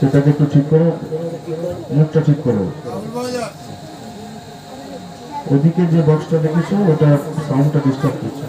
সেটাকে একটু ঠিক করো মুখটা ঠিক করো ওদিকে যে বক্সটা দেখেছো ওটা সাউন্ডটা ডিস্টার্ব করছে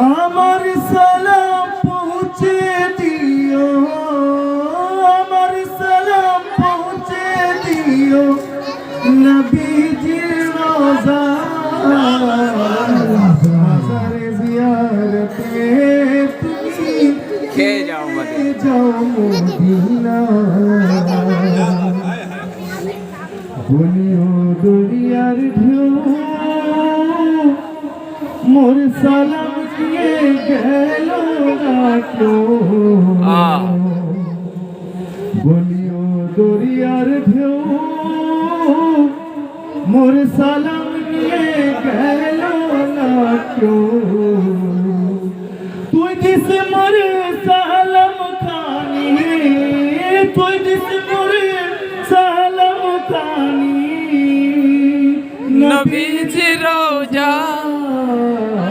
আমার সালাম পৌঁছে দিও আমার সালাম পৌঁছে দিও নবীজির রোজা মাজার জিয়ারতে তুমি কে যাও মদিনা যাও মদিনা বলিও দরিয়ার ঢেউ মোর সালাম দিয়ে গেল না কেউ বলিও দরিয়ার ঢেউ মোর সালাম দিয়ে গেল না কেউ তুই দিস মোর সালাম খানি তুই দিস মোর সালাম খানি নবীজি রোজা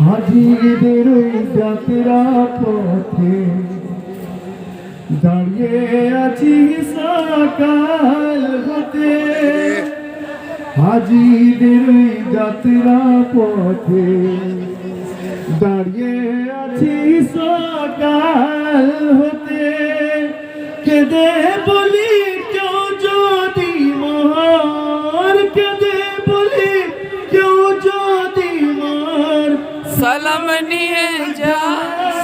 হাজিদের যাত্রা পথে দাঁড়িয়ে আছি সকাল হতে হাজিদের যাত্রা পথে দাঁড়িয়ে আছি সকাল হতে কেঁদে বলি কেউ যদি মোর কেঁদে বলি কেউ যদি মোর সালাম নিয়ে যা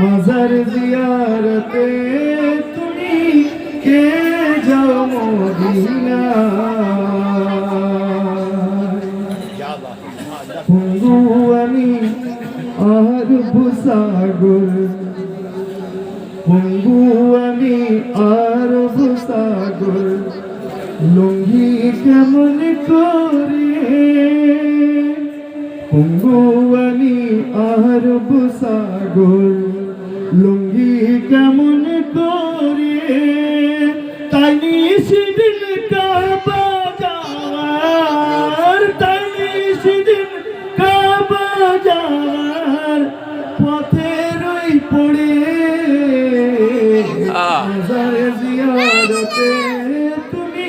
মাজার জিয়ারতে তুমি কে যাও মদিনা পঙ্গু আমি আর ভূসাগর পঙ্গু আমি আর ভূসাগর লুঙ্গি কেমন করে পঙ্গু আমি আর ভূসাগর লুঙ্গি কেমন করে তাই নিশিদিন কাবা যাওয়ার তাই নিশিদিন কাবা যাওয়ার পথের ওই পড়ে মাজার জিয়ারতে তুমি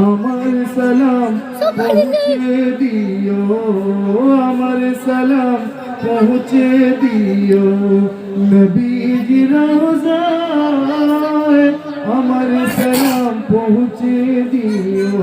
আমার সালাম পৌঁছে দিও আমার সালাম পৌঁছে দিও নবীজি রওজায় আমার সালাম পৌঁছে দিও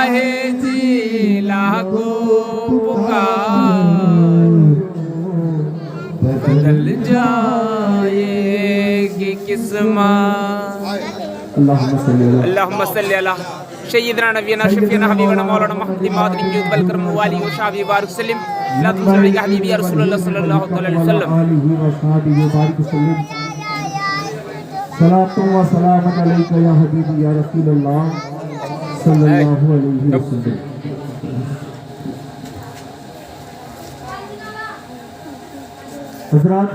चाहे जी लाखों पुकार, बदल जाएगी किस्मत। अल्लाहुम्मा सल्ली अला सय्यिदना नबीना शफीना हबीबना मौलाना मुहम्मद मादनी जुद बल करम वाली व शाबी बारिक सल्लम ला तुसल्ली का हबीबी या रसूलुल्लाह सल्लल्लाहु अलैहि वसल्लम। सलातो व सलामत अलैका या हबीबी या रसूलुल्लाह सल्लल्लाहु अलैहि वसल्लम। हज़रात,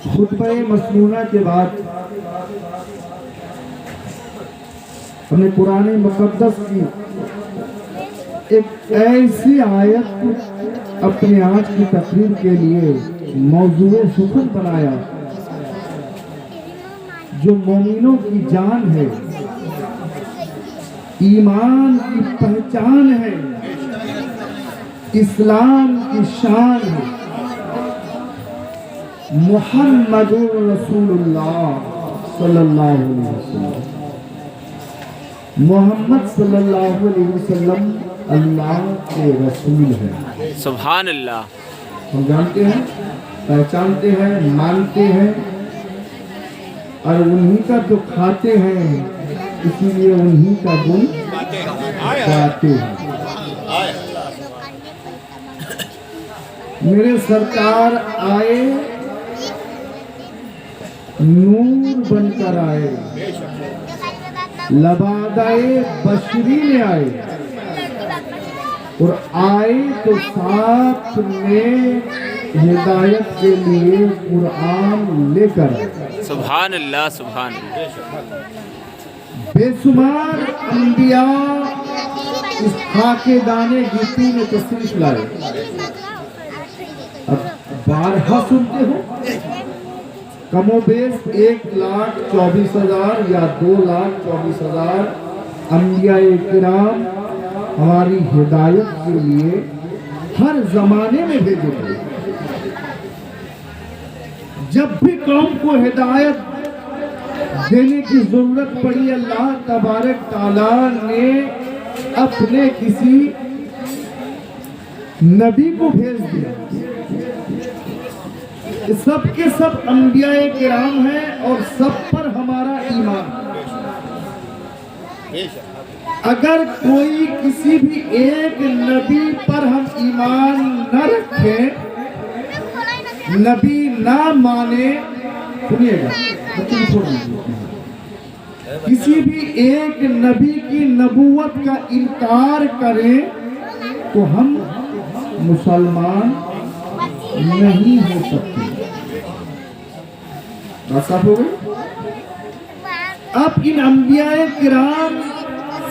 खुतबे मसनूना के बाद हमने कुरान मुक़द्दस की एक ऐसी आयत अपने आज की तकरीर के लिए मौजूए सुखन बनाया जो मोमिनों की जान है, ईमान की पहचान है, इस्लाम की शान है। मुहम्मदुर रसूलुल्लाह सल्लल्लाहु अलैहि वसल्लम, मोहम्मद सल्लल्लाहु अलैहि वसल्लम अल्लाह के रसूल हैं। सुभान अल्लाह। हम जानते हैं, पहचानते हैं, मानते हैं और उन्हीं का जो खाते हैं, इसीलिए उन्हीं का गुण गाते हैं। मेरे सरकार आए, नूर बनकर आए, लबादाए बशरी में आए और आए तो साथ में हिदायत के लिए कुरान लेकर आए। सुभान अल्लाह, सुभान अल्लाह। बेशुमार अंबिया इस खाके दाने गिट्टी में तशरीफ लाए। अब बारहा सुनते हो, कमोबेश 1,24,000 या 2,24,000 अंबिया-ए किराम हमारी हिदायत के लिए हर जमाने में भेजे गए। जब भी कौम को हिदायत देने की जरूरत पड़ी, अल्लाह तबारक ताला ने अपने किसी नबी को भेज दिया। सब के सब अंबिया-ए किराम हैं और सब पर हमारा ईमान। अगर कोई किसी भी एक नबी पर हम ईमान न रखें, नबी ना माने, सुनिएगा, किसी भी एक नबी की नबूवत का इनकार करें तो हम मुसलमान नहीं हो सकते। साफ हो गई। अब इन अंबिया किराम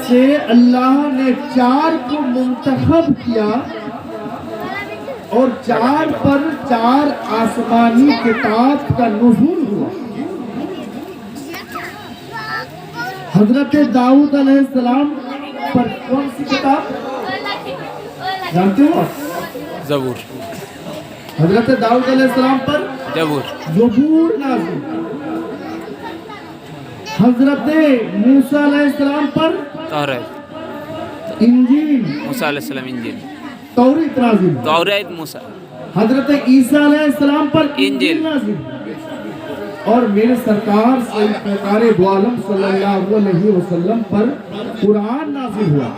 से अल्लाह ने 4 को मुंतखब किया और 4 पर 4 आसमानी किताब का नुज़ूल हुआ। हजरत दाऊद अलैहिस्सलाम पर कौन सी किताब जानते हो? ज़बूर। हजरत दाऊद अलैहिस्सलाम पर ज़बूर नाज़िल। हजरत मूसा अलैहिस्सलाम पर तौरात, इंजील, मूसा अलैहिस्सलाम इंजील, तौरीत नाज़िल, तौरात मूसा। हजरत ईसा अलैहिस्सलाम पर इंजील नाज़िल। और मेरे सरकार सरकार दो आलम सल्लल्लाहु अलैहि वसल्लम पर कुरान नाज़िल हुआ।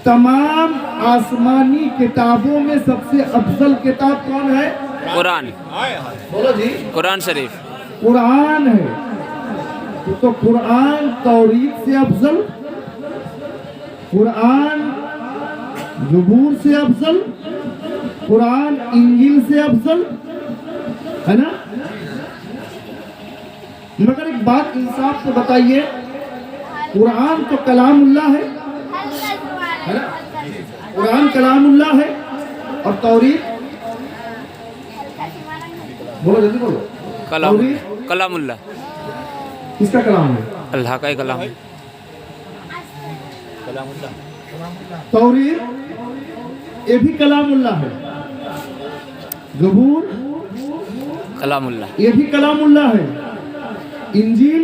तमाम आसमानी किताबों में सबसे अफजल किताब कौन है? कुरान। बोलो जी। कुरान शरीफ। कुरान है। तो कुरान तौरीत से अफजल, कुरान ज़बूर से अफजल, कुरान इंजील से अफजल है ना। मगर एक बात इंसाफ से बताइए, कुरान तो कलामुल्लाह है ना। कुरान कलामुल्लाह है और तौरीत, बोलो जल्दी बोलो। कलामुल्लाह। किसका कलाम है? अल्लाह का ही कलाम है। तौरीत ये भी कलामुल्लाह है। ज़बूर कलामुल्लाह, ये भी कलामुल्लाह है। इंजील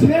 6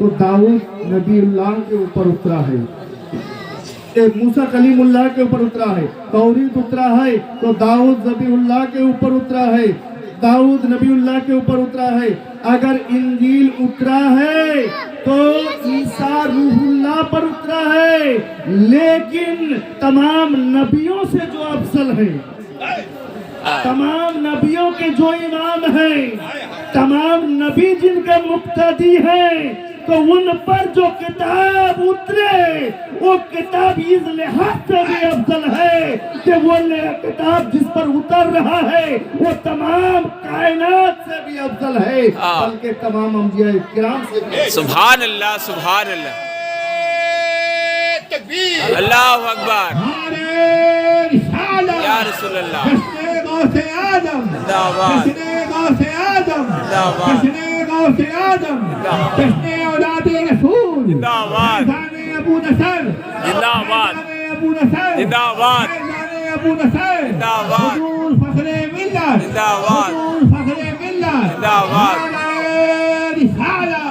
तो दाऊद नबीउल्लाह के ऊपर उतरा है, मूसा कलीमुल्लाह के ऊपर उतरा है। तौरीत उतरा है तो दाऊद नबीउल्लाह के ऊपर उतरा है, दाऊद नबीउल्लाह के ऊपर उतरा है। अगर इंजील उतरा है तो ईसा रूहुल्लाह पर उतरा है, लेकिन तमाम नबियों से जो अफजल है, तमाम नबियों के जो इमाम हैं, तमाम नबी जिनके मुक्तदी हैं, तो उन पर जो किताब उतरे वो किताब इस लिहाज से भी अफजल है कि वो किताब जिस पर उतर रहा है वो तमाम कायनात से भी अफजल है, बल्कि तमाम अंबिया किराम से भी। सुभान अल्लाह, सुभान अल्लाह, तकबीर, अल्लाहु अकबर, या रसूल अल्लाह, गौसे आदम, किसने गौसे आदम, किसने गौसे आदम, किसने औलादे रसूल, जाने अबू नसर, जिंदाबाद, अबू नसर, जिंदाबाद, जाने अबू नसर, जिंदाबाद, हुजूर फखरे मिल्लत, जिंदाबाद, हुजूर फखरे मिल्लत, जिंदाबाद,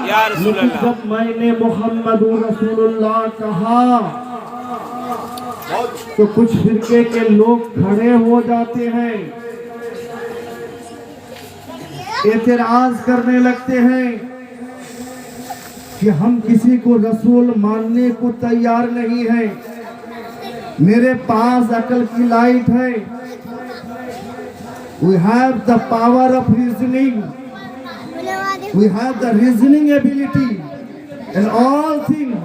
या रसूल अल्लाह। जब मैंने मोहम्मद रसूलुल्लाह कहा तो कुछ फिरके के लोग खड़े हो जाते हैं, एतराज करने लगते हैं कि हम किसी को रसूल मानने को तैयार नहीं हैं। मेरे पास अकल की लाइट है, we have the power of reasoning, we have the reasoning ability, and all things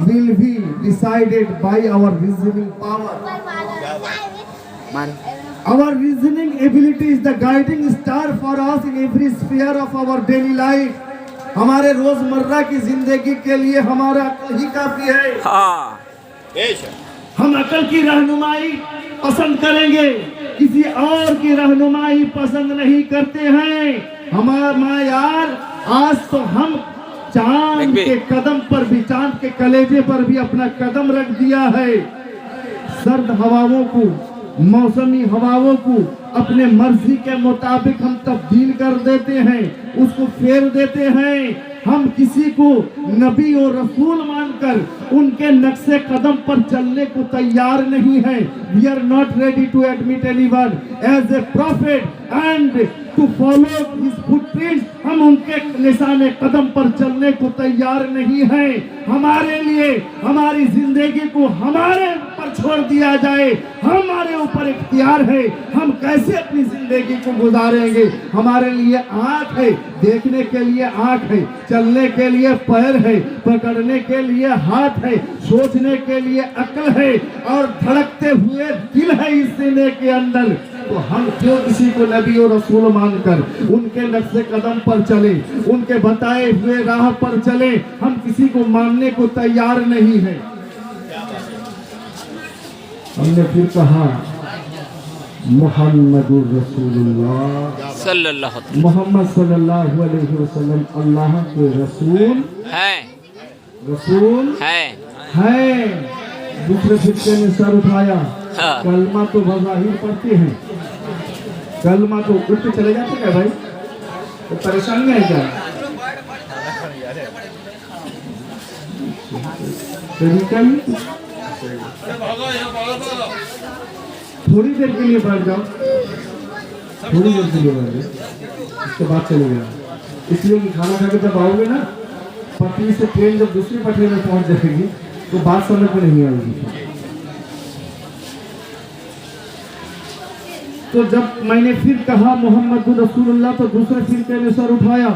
will be decided by our reasoning power. Our reasoning ability is the guiding star for us in every sphere of our daily life. हमारे रोजमर्रा की जिंदगी के लिए हमारा अकल ही काफी है। हाँ, हम अकल की रहनुमाई पसंद करेंगे, किसी और की रहनुमाई पसंद नहीं करते हैं। हमारा यार, आज तो हम चांद के कदम पर भी, चांद के कलेजे पर भी अपना कदम रख दिया है। सर्द हवाओं को, मौसमी हवाओं को अपने मर्जी के मुताबिक हम तब्दील कर देते हैं, उसको फेर देते हैं। हम किसी को नबी और रसूल मानकर उनके नक्शे कदम पर चलने को तैयार नहीं हैं। We are not ready to admit anyone as a prophet and to follow his footprints. हम उनके निशाने कदम पर चलने को तैयार नहीं हैं। हमारे लिए हमारी जिंदगी को हमारे पर छोड़ दिया जाए, हमारे ऊपर इख्तियार है, हम कैसे अपनी जिंदगी को गुजारेंगे। हमारे लिए आँख है, देखने के लिए आँख है, चलने के लिए पैर है, पकड़ने के लिए हाथ है, सोचने के लिए अक्ल है और धड़कते हुए दिल है इस सीने के अंदर। तो हम क्यों किसी को नबी और रसूल मानकर उनके नक्शे कदम पर चले, उनके बताए हुए राह पर चले। हम किसी को मानने को तैयार नहीं है। हमने फिर कहा मुहम्मदुर रसूलुल्लाह सल्लल्लाहु मोहम्मद सल्लल्लाहु अलैहि वसल्लम अल्लाह के रसूल हैं, रसूल हैं। दूसरे फिरके ने सर उठाया। हाँ। कलमा तो बज़ाहिर पढ़ते हैं, कलमा तो उठ के चले जाते हैं भाई, तो परेशानी है क्या? तरीका नहीं, थोड़ी देर के लिए बैठ जाओ, थोड़ी देर के लिए बैठ जाओ, उसके बाद चले जाओ। इसलिए कि खाना खा के जब आओगे ना, पटरी से ट्रेन जब दूसरी पटरी में पहुंच जाएगी तो बात समझ में नहीं आएगी। तो जब मैंने फिर कहा मोहम्मद रसूलुल्लाह तो दूसरे फिरके ने सर उठाया,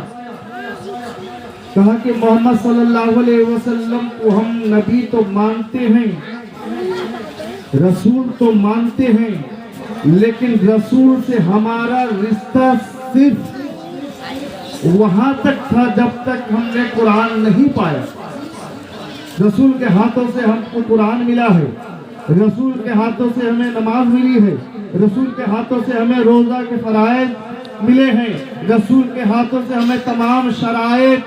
कहा कि मोहम्मद सल्लल्लाहु अलैहि वसल्लम को हम नबी तो मानते हैं, रसूल तो मानते हैं, लेकिन रसूल से हमारा रिश्ता सिर्फ वहां तक था जब तक हमने कुरान नहीं पाया। रसूल के हाथों से हमको कुरान मिला है, रसूल के हाथों से हमें नमाज मिली है, रसूल के हाथों से हमें रोजा के फराइज मिले हैं, रसूल के हाथों से हमें तमाम शराइत,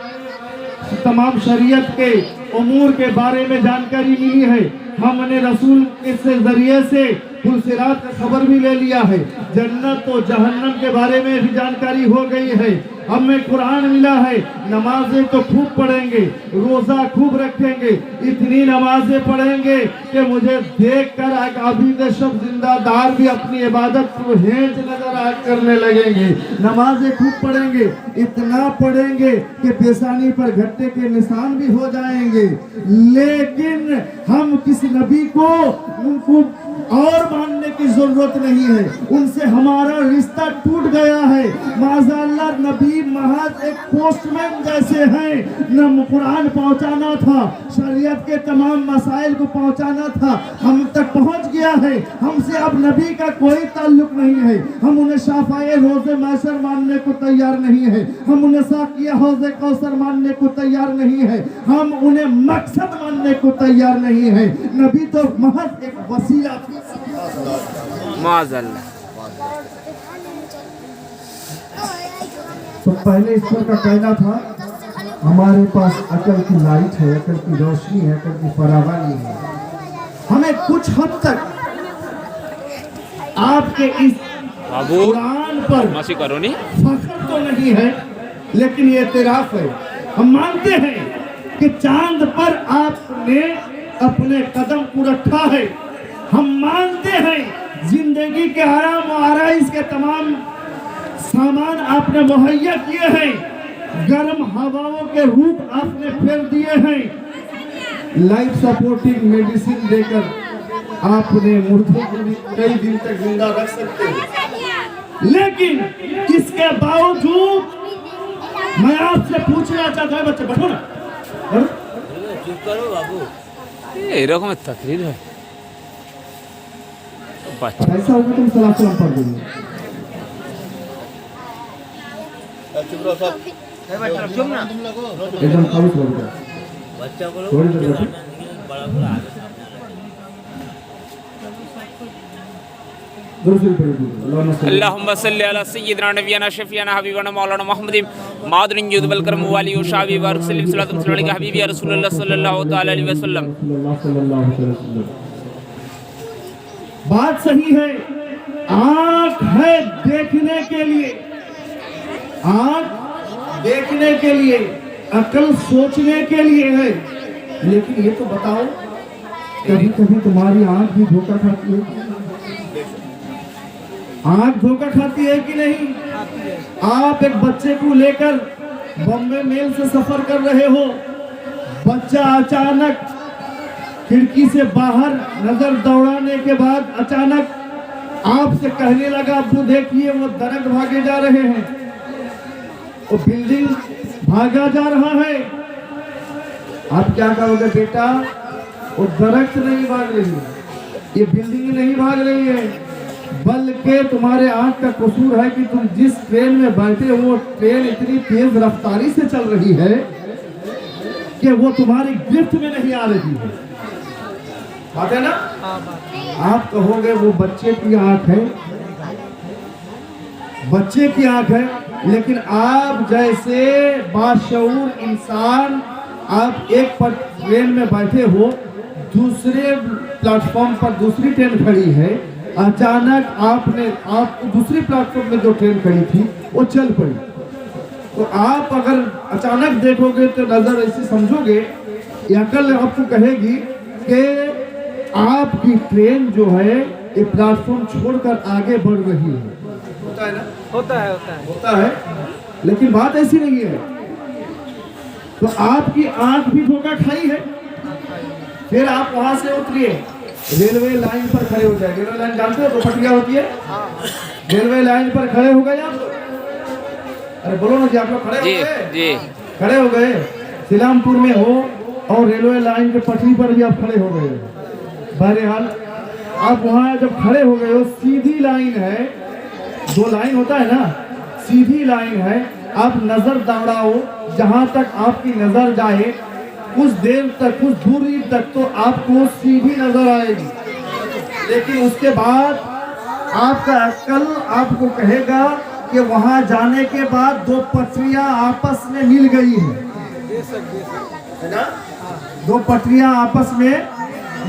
तमाम शरीयत के उमूर के बारे में जानकारी मिली है। हमने रसूल के जरिए से फुलसिरात का खबर भी ले लिया है, जन्नत और जहन्नम के बारे में भी जानकारी हो गई है। हमें कुरान मिला है, नमाजें तो खूब पढ़ेंगे, रोजा खूब रखेंगे, इतनी नमाजें पढ़ेंगे कि मुझे देखकर आबिद शब जिंदादार भी अपनी इबादत को हेज नजर करने लगेंगे। नमाजें खूब पढ़ेंगे, इतना पढ़ेंगे कि पेशानी पर घट्टे के निशान भी हो जाएंगे, लेकिन हम किसी नबी को उनको और मानने की जरूरत नहीं है, उनसे हमारा रिश्ता टूट गया है। माज़अल्लाह नबी महज एक पोस्टमैन जैसे हैं, न कुरान पहुंचाना था, शरीयत के तमाम मसाइल को पहुंचाना था, हम तक पहुंच गया है, हमसे अब नबी का कोई ताल्लुक नहीं है। हम उन्हें शाफ़ाए रोज़े मैसर मानने को तैयार नहीं है, हम उन्हें साकिया हौज़े कौसर मानने को तैयार नहीं है, हम उन्हें मकसद मानने को तैयार नहीं है। नबी तो महज एक वसीला थी। माज़अल्लाह। तो पहले ईश्वर का कहना था हमारे पास अकल की लाइट है, अकल की रोशनी है, अकल की फरावानी है, हमें कुछ हद तक आपके इस बाबू कुरान पर मासी करो नहीं। फख्र तो नहीं है, लेकिन ये एतराफ है, हम मानते हैं कि चांद पर आपने अपने कदम को रखा है, हम मानते हैं जिंदगी के आराम और आराइश के तमाम सामान आपने मुहैया किए हैं, गर्म हवाओं के रूप आपने फेर दिए हैं, लाइफ सपोर्टिंग मेडिसिन देकर आपने मुर्दों को भी कई दिन तक जिंदा रख सकते हैं। लेकिन इसके बावजूद मैं आपसे पूछना चाहता हूं, बच्चे बैठो ना, चुप करो बाबू, এরকম তাকরীর হয় বাচ্চা। ऐसा होगा तुम सलाम सलाम पढ़ देंगे। एकदम खामोश रहो बच्चा को, थोड़ी देर बैठो। अल्लाहुम्मा सल्ली अला सय्यिदना नबियना शफीना हबीबना मौलाना मुहम्मदिन मादरिन जुद बल करम वाली व शाबी व सल्लम सल्लल्लाहु अलैहि हबीबी या रसूलुल्लाह सल्लल्लाहु तआला अलैहि वसल्लम। बात सही है, आँख है देखने के लिए, आँख देखने के लिए, अकल सोचने के लिए है, लेकिन ये तो बताओ कभी कभी तुम्हारी आँख भी धोखा खाती है? आँख धोखा खाती है कि नहीं? आप एक बच्चे को लेकर बॉम्बे मेल से सफर कर रहे हो, बच्चा अचानक खिड़की से बाहर नजर दौड़ाने के बाद अचानक आपसे कहने लगा, अब्बू देखिए वो दरख्त भागे जा रहे हैं, वो बिल्डिंग भागा जा रहा है। आप क्या कहोगे? बेटा वो दरख्त नहीं भाग रही है, ये बिल्डिंग नहीं भाग रही है, बल्कि तुम्हारे आंख का कसूर है कि तुम जिस ट्रेन में बैठे हो वो ट्रेन इतनी तेज रफ्तारी से चल रही है कि वो तुम्हारी गिरफ्त में नहीं आ रही है। बात है ना? आप कहोगे वो बच्चे की आंख है, बच्चे की आंख है, लेकिन आप जैसे बाशऊर इंसान, आप एक पर ट्रेन में बैठे हो, दूसरे प्लेटफॉर्म पर दूसरी ट्रेन खड़ी है, अचानक आपने दूसरी प्लेटफॉर्म में जो ट्रेन खड़ी थी वो चल पड़ी, तो आप अगर अचानक देखोगे तो नजर ऐसे समझोगे, ये अकल आपको कहेगी कि आपकी ट्रेन जो है ये प्लेटफॉर्म छोड़कर आगे बढ़ रही है। होता है ना? होता है, लेकिन बात ऐसी नहीं है। तो आपकी आंख भी धोखा खाई है। फिर आप वहां से उतरिए, रेलवे लाइन पर खड़े हो जाए। रेलवे लाइन जानते हो, दो पटरियां होती है, रेलवे लाइन पर खड़े हो गए आप। अरे बोलो ना जी, आप लोग खड़े हो गए? खड़े हो गए, सिलामपुर में हो और रेलवे लाइन के पटरी पर भी आप खड़े हो गए। बहरहाल आप वहाँ जब खड़े हो गए हो, सीधी लाइन है, दो लाइन होता है ना, सीधी लाइन है, आप नजर दौड़ाओ, जहाँ तक आपकी नजर जाए कुछ देर तक, कुछ दूरी तक तो आपको सीधी नजर आएगी, लेकिन उसके बाद आपका अक्ल आपको कहेगा कि वहाँ जाने के बाद दो पटरियां आपस में मिल गई है ना, दो पटरियां आपस में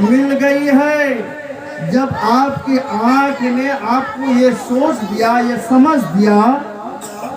मिल गई है। जब आपकी आंख ने आपको ये सोच दिया, ये समझ दिया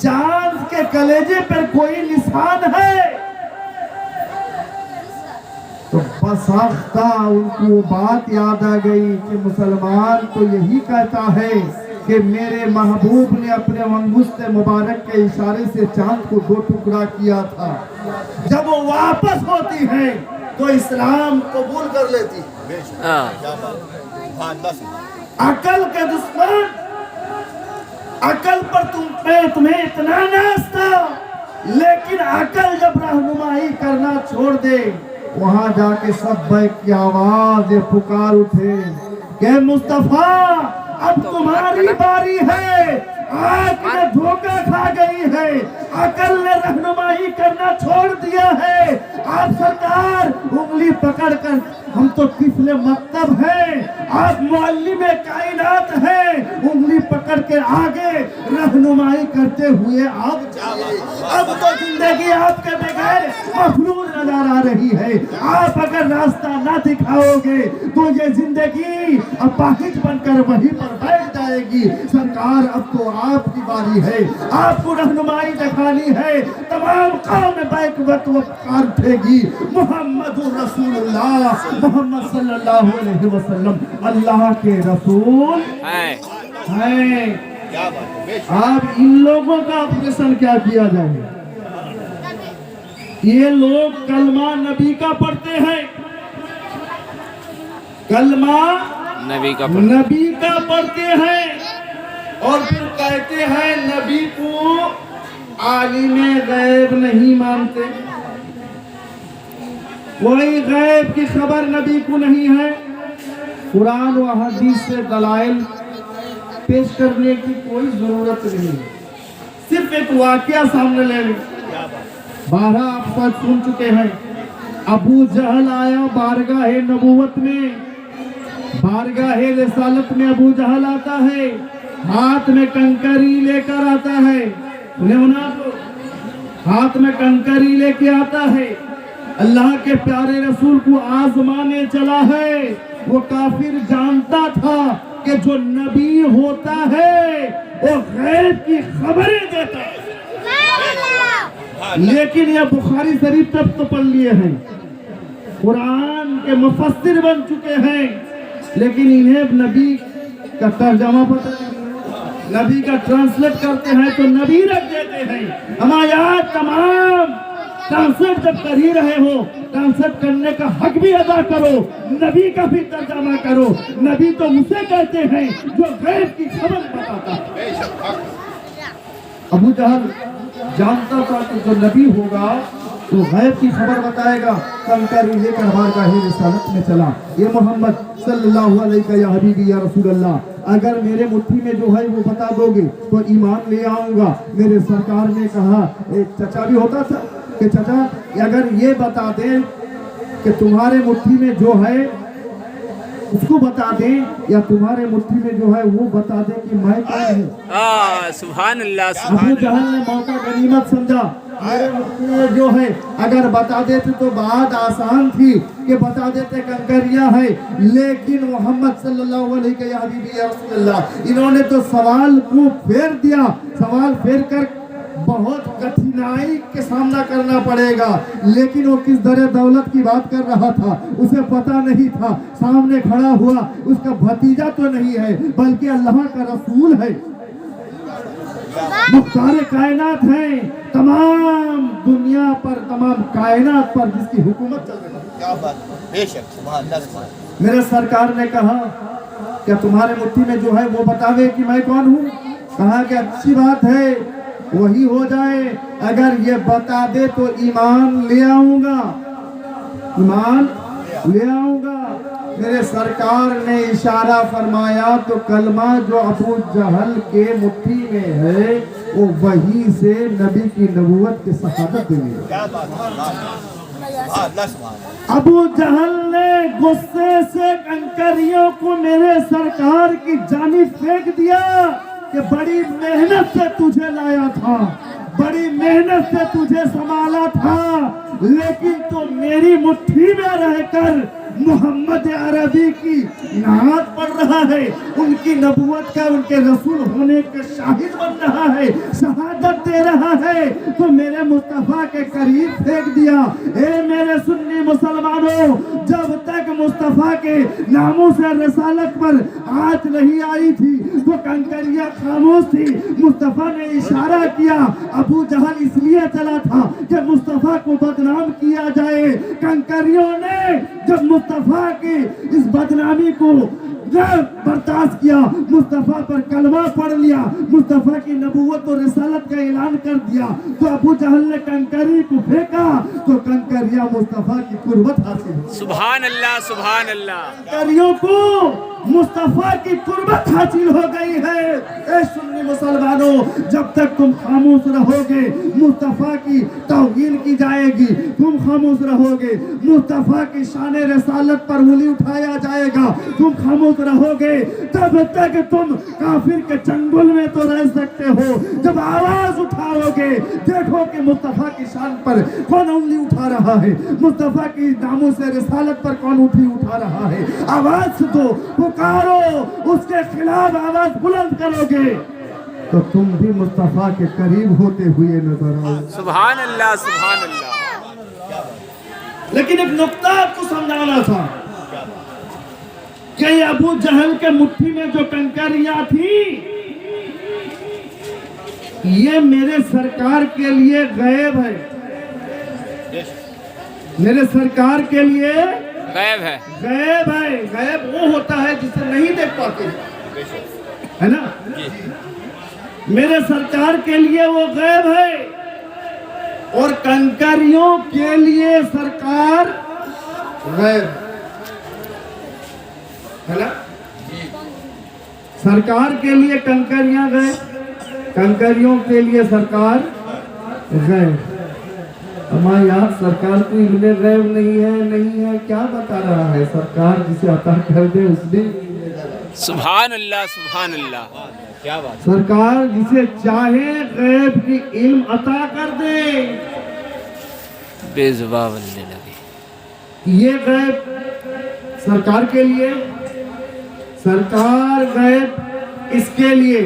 चांद के कलेजे पर कोई निशान है तो बसाख्ता उनको बात याद आ गई कि मुसलमान तो यही कहता है कि मेरे महबूब ने अपने अंगुष्ठ मुबारक के इशारे से चांद को 2 टुकड़ा किया था। जब वो वापस होती है तो इस्लाम कबूल कर लेती है। अकल के दुश्मन, अकल पर तुम्हें इतना नाज था, लेकिन अकल जब रहनुमाई करना छोड़ दे, वहां जाके सब बैक की आवाज पुकार उठे कि मुस्तफा अब तुम्हारी बारी है। आंख ने धोखा खा गई है, अकल ने रहनुमाई करना छोड़ दिया है। आप सरकार उंगली पकड़कर, हम तो तिफले मकतब हैं, आप मुअल्लिमे कायनात हैं, उंगली पकड़ के आगे रहनुमाई करते हुए आप जाइए। अब तो जिंदगी आपके बगैर मफलूज नजर आ रही है। आप अगर रास्ता ना दिखाओगे तो ये जिंदगी अपाहिज बनकर वहीं पर बैठ जाएगी। सरकार अब तो आपकी बारी है, आपको रहनुमाई दिखानी है। तमाम कौम बैक वक्त पुकार उठेगी, मुहम्मदुर रसूलुल्लाह, मोहम्मद सल्लल्लाहु अलैहि वसल्लम अल्लाह के रसूल हैं। अब इन लोगों का ऑपरेशन क्या किया जाए? ये लोग कलमा नबी का पढ़ते हैं, कलमा नबी का पढ़ते हैं और फिर कहते हैं नबी को आलिमे गैब नहीं मानते, कोई गैब की खबर नबी को नहीं है। कुरान व हदीस से दलाइल पेश करने की कोई जरूरत नहीं, सिर्फ एक वाकया सामने ले लें। 12 आप सब सुन चुके हैं। अबू जहल आया बारगाह नबूवत में, बारगाह रिसालत में अबू जहल आता है, हाथ में कंकरी लेकर आता है। हाथ में कंकरी लेके आता है, अल्लाह के प्यारे रसूल को आजमाने चला है। वो काफिर जानता था कि जो नबी होता है वो गैब की खबरें देता है, लेकिन ये बुखारी शरीफ तक तो पढ़ लिए हैं, कुरान के मुफस्सिर बन चुके हैं, लेकिन इन्हें नबी का तर्जमा पता नहीं। नबी का ट्रांसलेट करते हैं तो नबी रख देते हैं। हमारा तमाम ट्रांसलेट जब कर ही रहे हो, ट्रांसलेट करने का हक भी अदा करो, नबी का भी तर्जमा करो। नबी तो उसे कहते हैं जो गैब की खबर बताता है। अबू जहल जानता था कि जो नबी होगा तो गैब की खबर बताएगा। कंकरी लेकर बारगाह रिसालत में चला, ये मोहम्मद सल्लल्लाहु अलैहि या हबीबी या रसूल अल्लाह, अगर मेरे मुट्ठी में जो है वो बता दोगे तो ईमान ले आऊंगा। मेरे सरकार ने कहा, एक चचा भी होता था कि चचा अगर ये बता दे कि तुम्हारे मुट्ठी में जो है उसको बता दे, या तुम्हारे मुट्ठी में जो है वो बता दे कि मैं कौन हूँ। सुभान अल्लाह। अबू जहल ने मौका गनीमत समझा, मेरे मुट्ठी में जो है अगर बता देते तो बात आसान थी कि बता देते कंकरिया है, लेकिन मोहम्मद सल्लल्लाहु अलैहि या हबीबी या रसूल अल्लाह, इन्होंने तो सवाल को फेर दिया। सवाल फेर कर बहुत कठिनाई के सामना करना पड़ेगा, लेकिन वो किस दर दौलत की बात कर रहा था उसे पता नहीं था। सामने खड़ा हुआ उसका भतीजा तो नहीं है बल्कि अल्लाह का रसूल है, मुख्तार कायनात है, तमाम दुनिया पर, तमाम कायनात पर जिसकी हुकूमत चल रही है। क्या बात, बेशक सुभान अल्लाह। मेरे सरकार ने कहा क्या तुम्हारे मुट्ठी में जो है वो बतावे कि मैं कौन हूँ? कहा कि अच्छी बात है, वही हो जाए, अगर ये बता दे तो ईमान ले आऊंगा, ईमान ले आऊंगा। मेरे सरकार ने इशारा फरमाया तो कलमा जो अबू जहल के मुट्ठी में है वो वही से नबी की नबूवत की शहादत देंगे। अबू जहल ने गुस्से से कंकरियों को मेरे सरकार की जानिब फेंक दिया कि बड़ी मेहनत से तुझे लाया था, बड़ी मेहनत से तुझे संभाला था, लेकिन तो मेरी मुट्ठी में रहकर मोहम्मद अरबी की नात पढ़ रहा है, उनकी नबूवत का, उनके रसूल होने का शाहिद बन रहा है, शहादत दे रहा है, तो मेरे मुस्तफ़ा के करीब फेंक दिया। ए मेरे सुन्नी मुसलमानों, जब तक मुस्तफ़ा के नामों से रसालत पर आँच नहीं आई थी तो कंकरियां खामोश थी। मुस्तफ़ा ने इशारा किया, अबू जहल इसलिए चला था कि मुस्तफ़ा को बदनाम किया जाए। कंकरियों ने जब मुस्तफ़ा की इस बदनामी को बर्दाश्त किया, मुस्तफ़ा पर कलमा पढ़ लिया, मुस्तफ़ा की नबूवत और रिसालत का ऐलान कर दिया, तो अबू जहल ने कंकरी को फेंका तो कंकरियां मुस्तफ़ा की कुर्बत हासिल हुई। सुभान अल्लाह, सुभान अल्लाह। कंकरियों को मुस्तफ़ा की कुर्बत हासिल हो गई है। ए सुन्नी मुसलमानों, जब तक तुम खामोश रहोगे मुस्तफ़ा की तौहीन की जाएगी, तुम खामोश रहोगे मुस्तफ़ा की शान रिसालत पर उंगली उठाया जाएगा, तुम खामोश रहोगे तब तक तुम काफिर के चंगुल में तो रह सकते हो। जब आवाज उठाओगे देखो कि मुस्तफ़ा की शान पर कौन उंगली उठा रहा है, मुस्तफ़ा की नामों से रिसालत पर कौन उठा रहा है। आवाज दो, पुकारो, उसके खिलाफ आवाज बुलंद करोगे तो तुम भी मुस्तफ़ा के करीब होते हुए नजर आओ। सुभान अल्लाह, सुभान अल्लाह। लेकिन एक नुक्ता आपको समझाना था कि अबू जहल के मुट्ठी में जो कंकरियां थी, ये मेरे सरकार के लिए गैब है, मेरे सरकार के लिए गैब है। गैब है। गैब वो होता है जिसे नहीं देख पाते, है ना। मेरे सरकार के लिए वो गैब है और कंकरियों के लिए सरकार गैब है ना। सरकार के लिए कंकरियां गए, कंकरियों के लिए सरकार गए। हमारे यहाँ सरकार को इल्मे गैब नहीं है, क्या बता रहा है। सरकार जिसे अता कर दे उसने, सुभान अल्लाह, सुभान अल्लाह। क्या बात। सरकार जिसे चाहे गैब की इल्म अता कर दे। बेजुबान बनने लगे। ये गैब सरकार के लिए, सरकार गैब इसके लिए।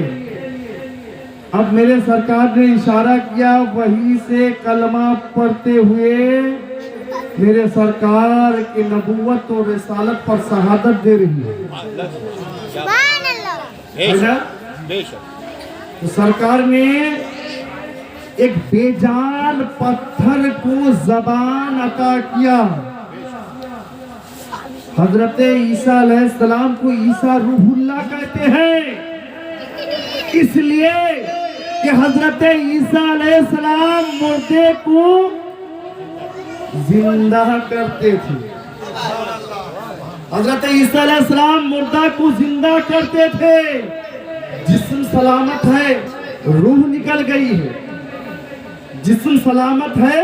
अब मेरे सरकार ने इशारा किया, वही से कलमा पढ़ते हुए मेरे सरकार की नबूवत और रिसालत पर शहादत दे रही है। तो सरकार ने एक बेजान पत्थर को जबान अता किया। हजरत ईसा अलैहिस्सलाम को ईसा रूहुल्लाह कहते हैं, इसलिए कि हजरत ईसा अलैहिस्सलाम मुर्दे को जिंदा करते थे। हजरत ईसा अलैहिस्सलाम मुर्दा को जिंदा करते थे। जिस्म सलामत है, रूह निकल गई है। जिस्म सलामत है,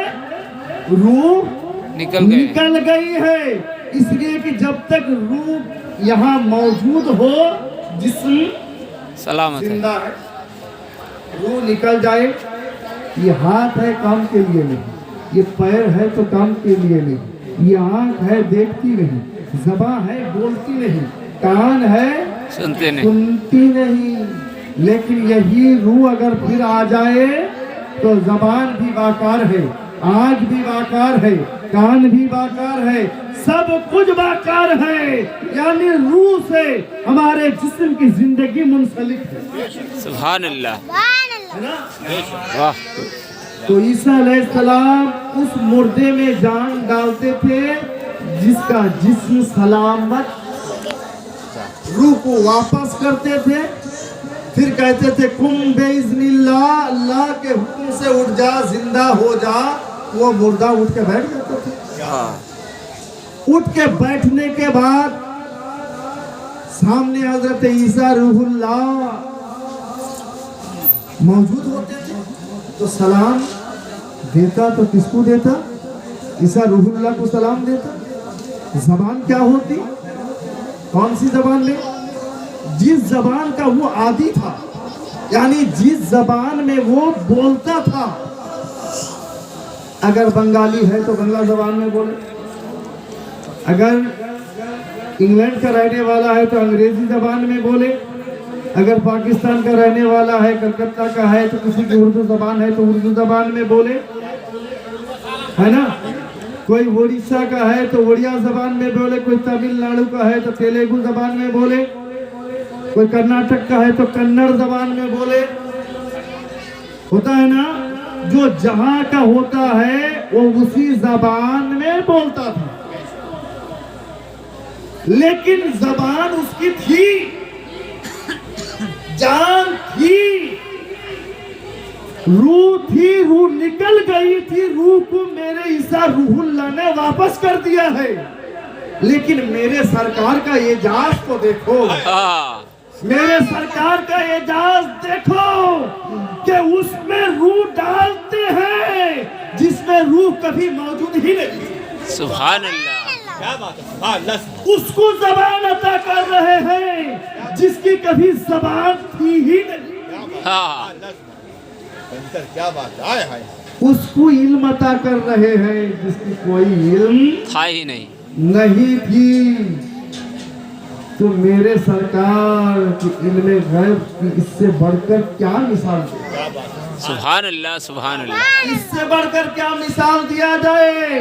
रूह निकल गई है। इसलिए कि जब तक रूह यहाँ मौजूद हो जिस्म सलामत जिंदा है। रूह निकल जाए, ये हाथ है काम के लिए नहीं, ये पैर है तो काम के लिए नहीं, ये आंख है देखती नहीं, ज़बान है बोलती नहीं, कान है सुनती नहीं। लेकिन यही रूह अगर फिर आ जाए तो ज़बान भी बाकार है, आंख भी बाकार है, कान भी बाकार है, सब कुछ बाकार है। यानी रूह से हमारे जिस्म की जिंदगी मुंसलिक है। सुभान अल्लाह, है ना। वाह। तो ईसा अलैहिस्सलाम उस मुर्दे में जान डालते थे जिसका जिस्म सलामत, रूह को वापस करते थे। फिर कहते थे कुम बेइज़्निल्लाह, अल्लाह के हुक्म से उठ जा, जिंदा हो जा। वो मुर्दा उठ के बैठ जाता था। उठ के बैठने के बाद सामने हजरत ईसा रूहुल्लाह मौजूद होते थे, तो सलाम देता तो किसको देता? ईसा रूहुल्लाह को सलाम देता। जबान क्या होती? कौन सी जबान ले? जिस जबान का वो आदी था, यानी जिस जबान में वो बोलता था। अगर बंगाली है तो बंगला जबान में बोले, अगर इंग्लैंड का रहने वाला है तो अंग्रेजी जबान में बोले, अगर पाकिस्तान का रहने वाला है, कलकत्ता का है तो किसी की उर्दू जबान है तो उर्दू जबान में बोले, है ना। कोई उड़ीसा का है तो उड़िया जबान में बोले, कोई तमिलनाडु का है तो तेलुगु जबान में बोले, कोई कर्नाटक का है तो कन्नड़ जबान में बोले। होता है ना, जो जहां का होता है वो उसी जबान में बोलता था, लेकिन जबान उसकी थी, जान थी, रूह थी, रूह निकल गई थी, रूह को मेरे ईसा रूहुल्लाह ने वापस कर दिया है। लेकिन मेरे सरकार का एजाज तो देखो, मेरे सरकार का एजाज देखो कि उसमें रूह डालते हैं जिसमें रूह कभी मौजूद ही नहीं। सुभान अल्लाह। क्या बात है, सुभान अल्लाह। उसको जबान अता कर रहे हैं जिसकी कभी जबान थी ही नहीं। हाँ, क्या बात है, हाय हाय। उसको इल्म अता कर रहे हैं जिसकी कोई इल्म था ही नहीं। नहीं थी। तो मेरे सरकार की इल्म गैब की इससे बढ़कर क्या मिसाल दे? सुभान अल्लाह, सुभान अल्लाह। इससे बढ़कर क्या मिसाल दिया जाए?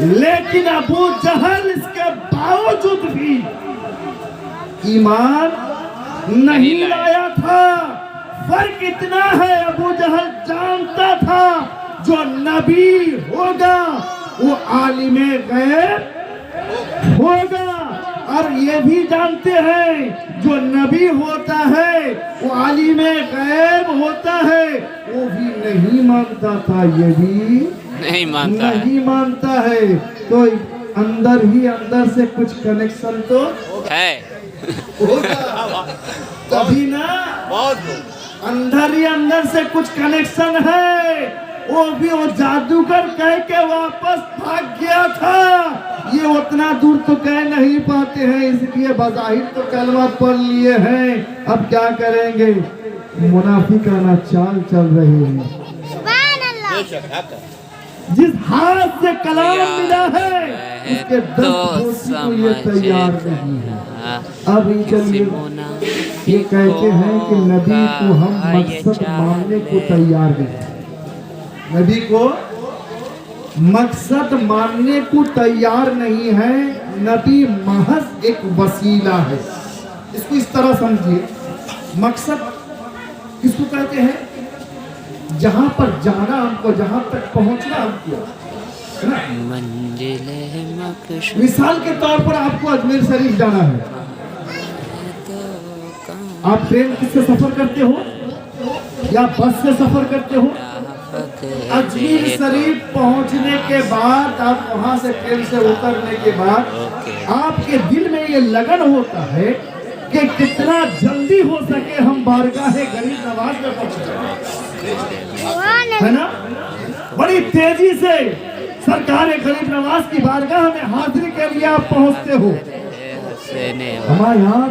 लेकिन अबू जहल इसके बावजूद भी ईमान नहीं लाया था। फर्क इतना है, अबू जहल जानता था जो नबी होगा वो आलिमे गैब होगा, और ये भी जानते हैं जो नबी होता है वो आलिमे गैब होता है। वो भी नहीं मानता था, ये भी नहीं मानता है। नहीं मानता है। तो अंदर ही अंदर से कुछ कनेक्शन तो है। होगा तभी ना, अंदर ही अंदर से कुछ कनेक्शन है। वो भी वो जादूगर कह के वापस भाग गया था। ये उतना दूर तो कह नहीं पाते हैं, इसलिए बज़ाहिर तो कलमा पढ़ लिए हैं। अब क्या करेंगे? मुनाफिकाना चाल चल रही है। जिस हाथ से कलाम मिला है उसके 10 को ये तैयार नहीं है। अब चलिए ये कहते हैं कि नबी को हम मकसद मानने को तैयार नहीं। नबी को मकसद मानने को तैयार नहीं है। नबी महज एक वसीला है। इसको इस तरह समझिए, मकसद किसको कहते हैं? जहां पर जाना हमको, जहां तक पहुंचना हमको, है ना। मिसाल के तौर पर आपको अजमेर शरीफ जाना है, आप ट्रेन से सफर करते हो या बस से सफर करते हो। अजमेर शरीफ पहुंचने के बाद, आप वहां से ट्रेन से उतरने के बाद आपके दिल में ये लगन होता है कि कितना जल्दी हो सके हम बारगाह गरीब नवाज में पहुंच जाए, है ना। बड़ी तेजी से सरकार गरीब नवाज की बारगाह में हाजिरी के लिए आप पहुंचते हो। हमारे यार,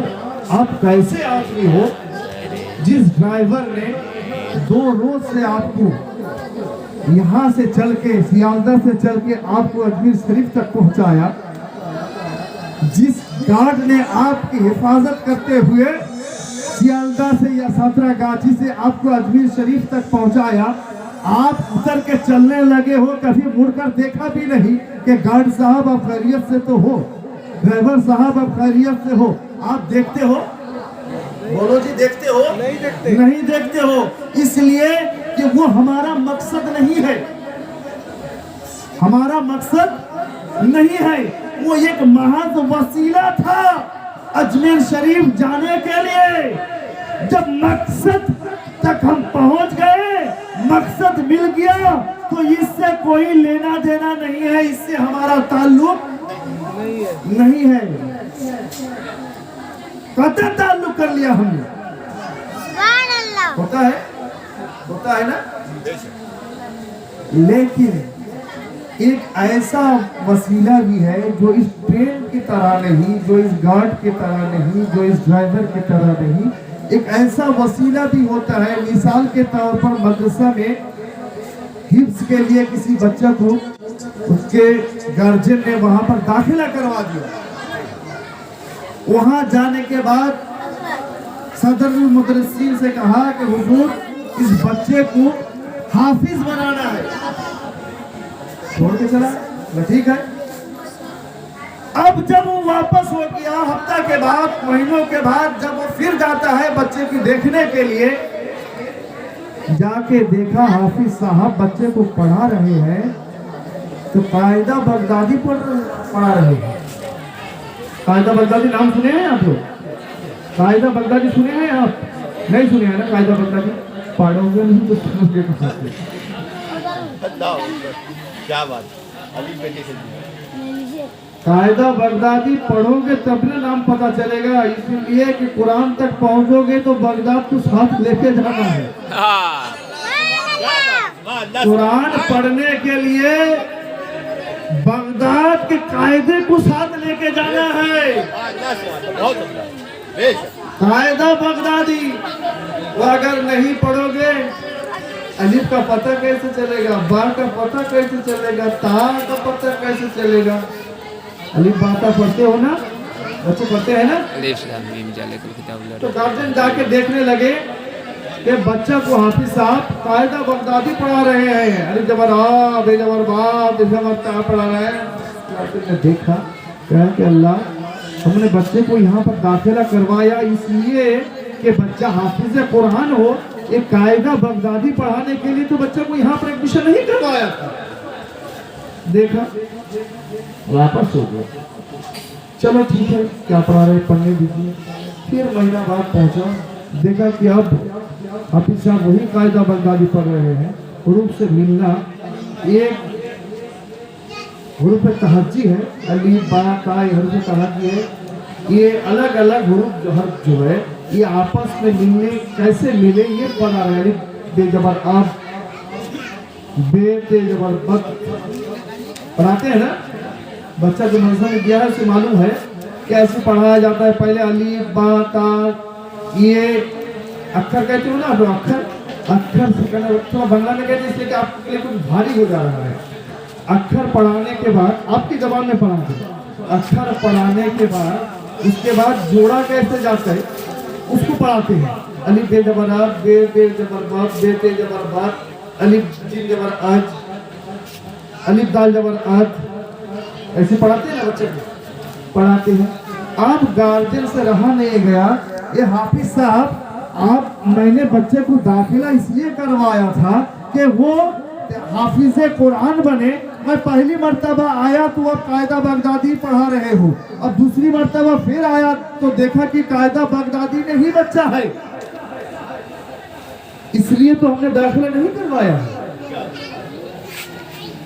आप कैसे आदमी हो जिस ड्राइवर ने 2 रोज से आपको यहाँ से चल के, सियालदह से चल के आपको अजमेर शरीफ तक पहुंचाया, जिस गार्ड ने आपकी हिफाजत करते हुए सियालदह से या सातरागाछी से आपको अजमेर शरीफ तक पहुंचाया, आप उतर के चलने लगे हो, कभी मुड़कर देखा भी नहीं कि गार्ड साहब आप खैरियत से तो हो, ड्राइवर साहब आप खैरियत से हो। आप देखते हो? बोलो जी, देखते हो? नहीं देखते, नहीं देखते हो। इसलिए कि वो हमारा मकसद नहीं है, हमारा मकसद नहीं है। वो एक महज वसीला था अजमेर शरीफ जाने के लिए। जब मकसद तक हम पहुंच गए, मकसद मिल गया, तो इससे कोई लेना देना नहीं है, इससे हमारा ताल्लुक नहीं है। कतई ताल्लुक कर लिया हमने। होता है ना। लेकिन एक ऐसा वसीला भी है जो इस ट्रेन की तरह नहीं, जो इस गार्ड की तरह नहीं, जो इस ड्राइवर की तरह नहीं। एक ऐसा वसीला भी होता है। मिसाल के तौर पर मदरसा में हिफ्ज के लिए किसी बच्चे को उसके गार्जियन ने वहां पर दाखिला करवा दिया, वहाँ जाने के बाद सदर मुदर्रिसीन से कहा कि हुजूर इस बच्चे को हाफिज बनाना है। छोड़ के चला, ठीक है। अब जब वो वापस हो गया हफ्ता के बाद, महीनों के बाद, जब वो फिर जाता है बच्चे की देखने के लिए, जाके देखा हाफिज साहब बच्चे को पढ़ा रहे हैं, तो कायदा बगदादी पढ़ा रहे हैं। कायदा बगदादी नाम सुने हैं आप लोग? कायदा बगदादी सुने हैं आप? नहीं सुने हैं ना कायदा बगदादी? पढ़ोगे नहीं तो सुनोगे कहाँ से? क्या बात, अली बेटे से कायदा बगदादी पढ़ोगे तब ना नाम पता चलेगा, इसलिए कि कुरान तक पहुंचोगे तो बगदाद को साथ लेके जाना है। कुरान पढ़ने के लिए बगदाद के कायदे को साथ लेके जाना है। कायदा बगदादी वो अगर नहीं पढ़ोगे, अलिफ का पता कैसे चलेगा, बा का पता कैसे चलेगा, ता का पता कैसे चलेगा? अलिफ बाता पढ़ते हो ना, बच्चे पढ़ते हैं ना? तो गार्जियन जाके देखने लगे कि बच्चा को हाफिज साहब कायदा बगदादी पढ़ा रहे हैं। अलिफ जबर आ, बे जबर बा, बे जबर ता पढ़ा रहे हैं। गार्जियन ने देखा, कहा कि अल्लाह, हमने बच्चे को यहाँ पर दाखिला करवाया इसलिए कि बच्चा हाफिज कुरान हो, एक कायदा बगदादी पढ़ाने के लिए तो बच्चे को यहाँ पर एडमिशन नहीं करवाया था। देखा, वापस हो गया। चलो ठीक है, क्या पढ़ा रहे पढ़ने दीजिए। फिर महीना बाद पहुंचा, देखा कि अब हाफिज साहब वही कायदा बगदादी पढ़ रहे हैं। हुरूफ से मिलना, एक हुरूफ तहज्जी है, अलीफ बा ता, हुरूफ तहज्जी है, ये अलग अलग हुरूफ जो है ये आपस में मिलने कैसे मिले ये पढ़ा रहे हैं। बे जबर अब, बे ते जबर बत पढ़ाते हैं ना। बच्चा जो मदरसा में गया है उसे मालूम है कैसे पढ़ाया जाता है। पहले अलीफ बा ता, ये अक्षर कहते हो ना, तो अक्षर से कहना, थोड़ा बांग्ला में कहते हैं इसलिए कि आपके लिए कुछ भारी हो जा रहा है। अक्षर पढ़ाने के बाद, आपकी जबान में पढ़ाते हैं, अक्षर पढ़ाने के बाद उसके बाद जोड़ा कैसे जाता है उसको पढ़ाते हैं। अलिफ बे जबर अब, बे जबर बब, बे ते जबर बत, अलिफ जीम जबर अज, अलिफ दाल जबर अद, ऐसे पढ़ाते हैं ना बच्चे को, पढ़ाते हैं। अब गार्जियन से रहा नहीं गया, ये हाफिज साहब आप, मैंने बच्चे को दाखिला इसलिए करवाया था कि वो हाफिज कुरान बने। मैं पहली मर्तबा आया तो अब कायदा बगदादी पढ़ा रहे हो, अब दूसरी मर्तबा फिर आया तो देखा कि कायदा बगदादी नहीं बच्चा है, इसलिए तो हमने दाखिला नहीं करवाया।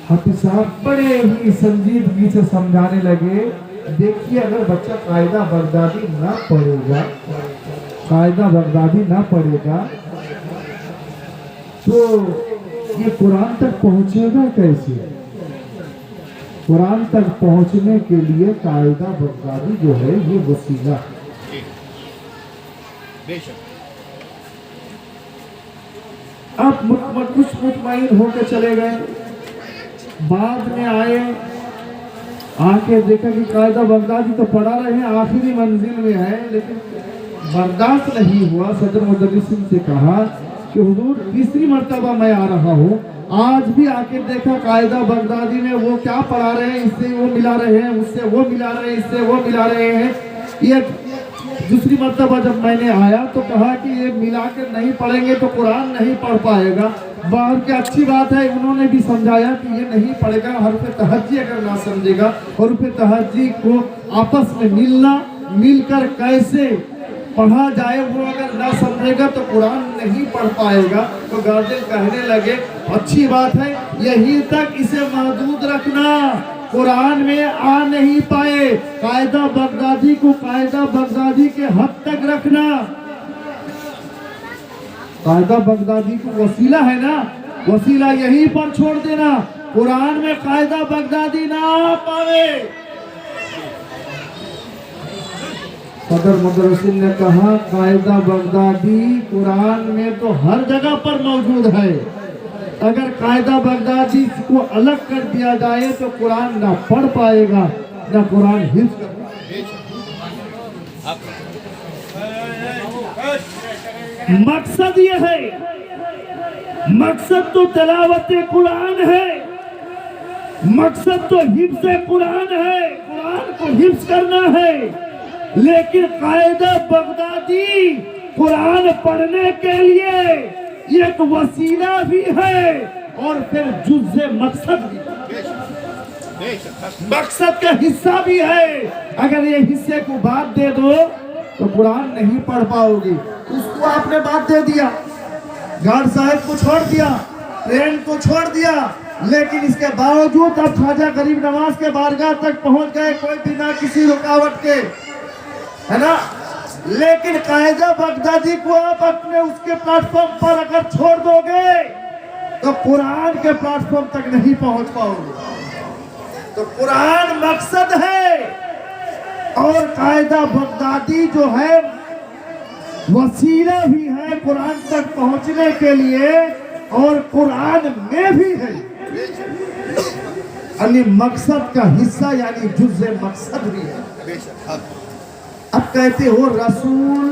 हाफिज साहब बड़े ही संजीदगी से समझाने लगे, देखिए अगर बच्चा कायदा बगदादी ना पढ़ेगा, कायदा बगदादी ना पढ़ेगा तो ये कुरान तक पहुंचेगा कैसे? कुरान तक पहुंचने के लिए कायदा बगदादी जो है ये वसीला। अब कुछ मुतमईन होकर चले गए, बाद में आए, आके देखा कि कायदा बगदादी तो पढ़ा रहे हैं, आखिरी मंजिल में है, लेकिन बर्दाश्त नहीं हुआ। सदर मुदर्रिसीन से कहा कि हुजूर तीसरी मर्तबा मैं आ रहा हूँ, आज भी आके देखा कायदा बगदादी में वो क्या पढ़ा रहे हैं, इससे वो मिला रहे हैं, उससे वो मिला रहे हैं, इससे वो मिला रहे हैं। ये दूसरी मर्तबा जब मैंने आया तो कहा कि ये मिला के नहीं पढ़ेंगे तो कुरान नहीं पढ़ पाएगा। बाहर की अच्छी बात है, उन्होंने भी समझाया कि ये नहीं पढ़ेगा, हरफ तहज्जी अगर ना समझेगा, हरफ तहज्जी को आपस में मिलकर कैसे पढ़ा जाए वो अगर ना समझेगा तो कुरान नहीं पढ़ पाएगा। तो गार्जियन कहने लगे अच्छी बात है, यही तक इसे महदूद रखना, कुरान में आ नहीं पाए, कायदा बगदादी को कायदा बगदादी के हद तक रखना। कायदा बगदादी को वसीला है ना, वसीला यहीं पर छोड़ देना, कुरान में कायदा बगदादी ना पावे। सदर मुदर्रिसीन ने कहा कायदा बगदादी कुरान में तो हर जगह पर मौजूद है, अगर कायदा बगदादी को अलग कर दिया जाए तो कुरान ना पढ़ पाएगा ना कुरान हिफ्ज़ कर। मकसद ये है, मकसद तो तिलावत कुरान है, मकसद तो हिफ्ज़ कुरान है, कुरान को हिफ्ज़ करना है। लेकिन कायदा बगदादी कुरान पढ़ने के लिए एक वसीला भी है और फिर जुज़्ज़े मकसद भी, मकसद का हिस्सा भी है। अगर ये हिस्से को बात दे दो तो कुरान नहीं पढ़ पाओगे। उसको आपने बात दे दिया, गार्ड साहब को छोड़ दिया, ट्रेन को छोड़ दिया, लेकिन इसके बावजूद अब ख्वाजा गरीब नवाज के बारगाह तक पहुंच गए कोई बिना किसी रुकावट के, है ना। लेकिन कायदा बगदादी को आप अपने उसके प्लेटफॉर्म पर अगर छोड़ दोगे तो कुरान के प्लेटफॉर्म तक नहीं पहुंच पाओगे। तो कुरान मकसद है और कायदा बगदादी जो है वसीला भी है कुरान तक पहुंचने के लिए, और कुरान में भी है यानी मकसद का हिस्सा, यानी जुज़्ज़े मकसद भी है। अब कहते हो रसूल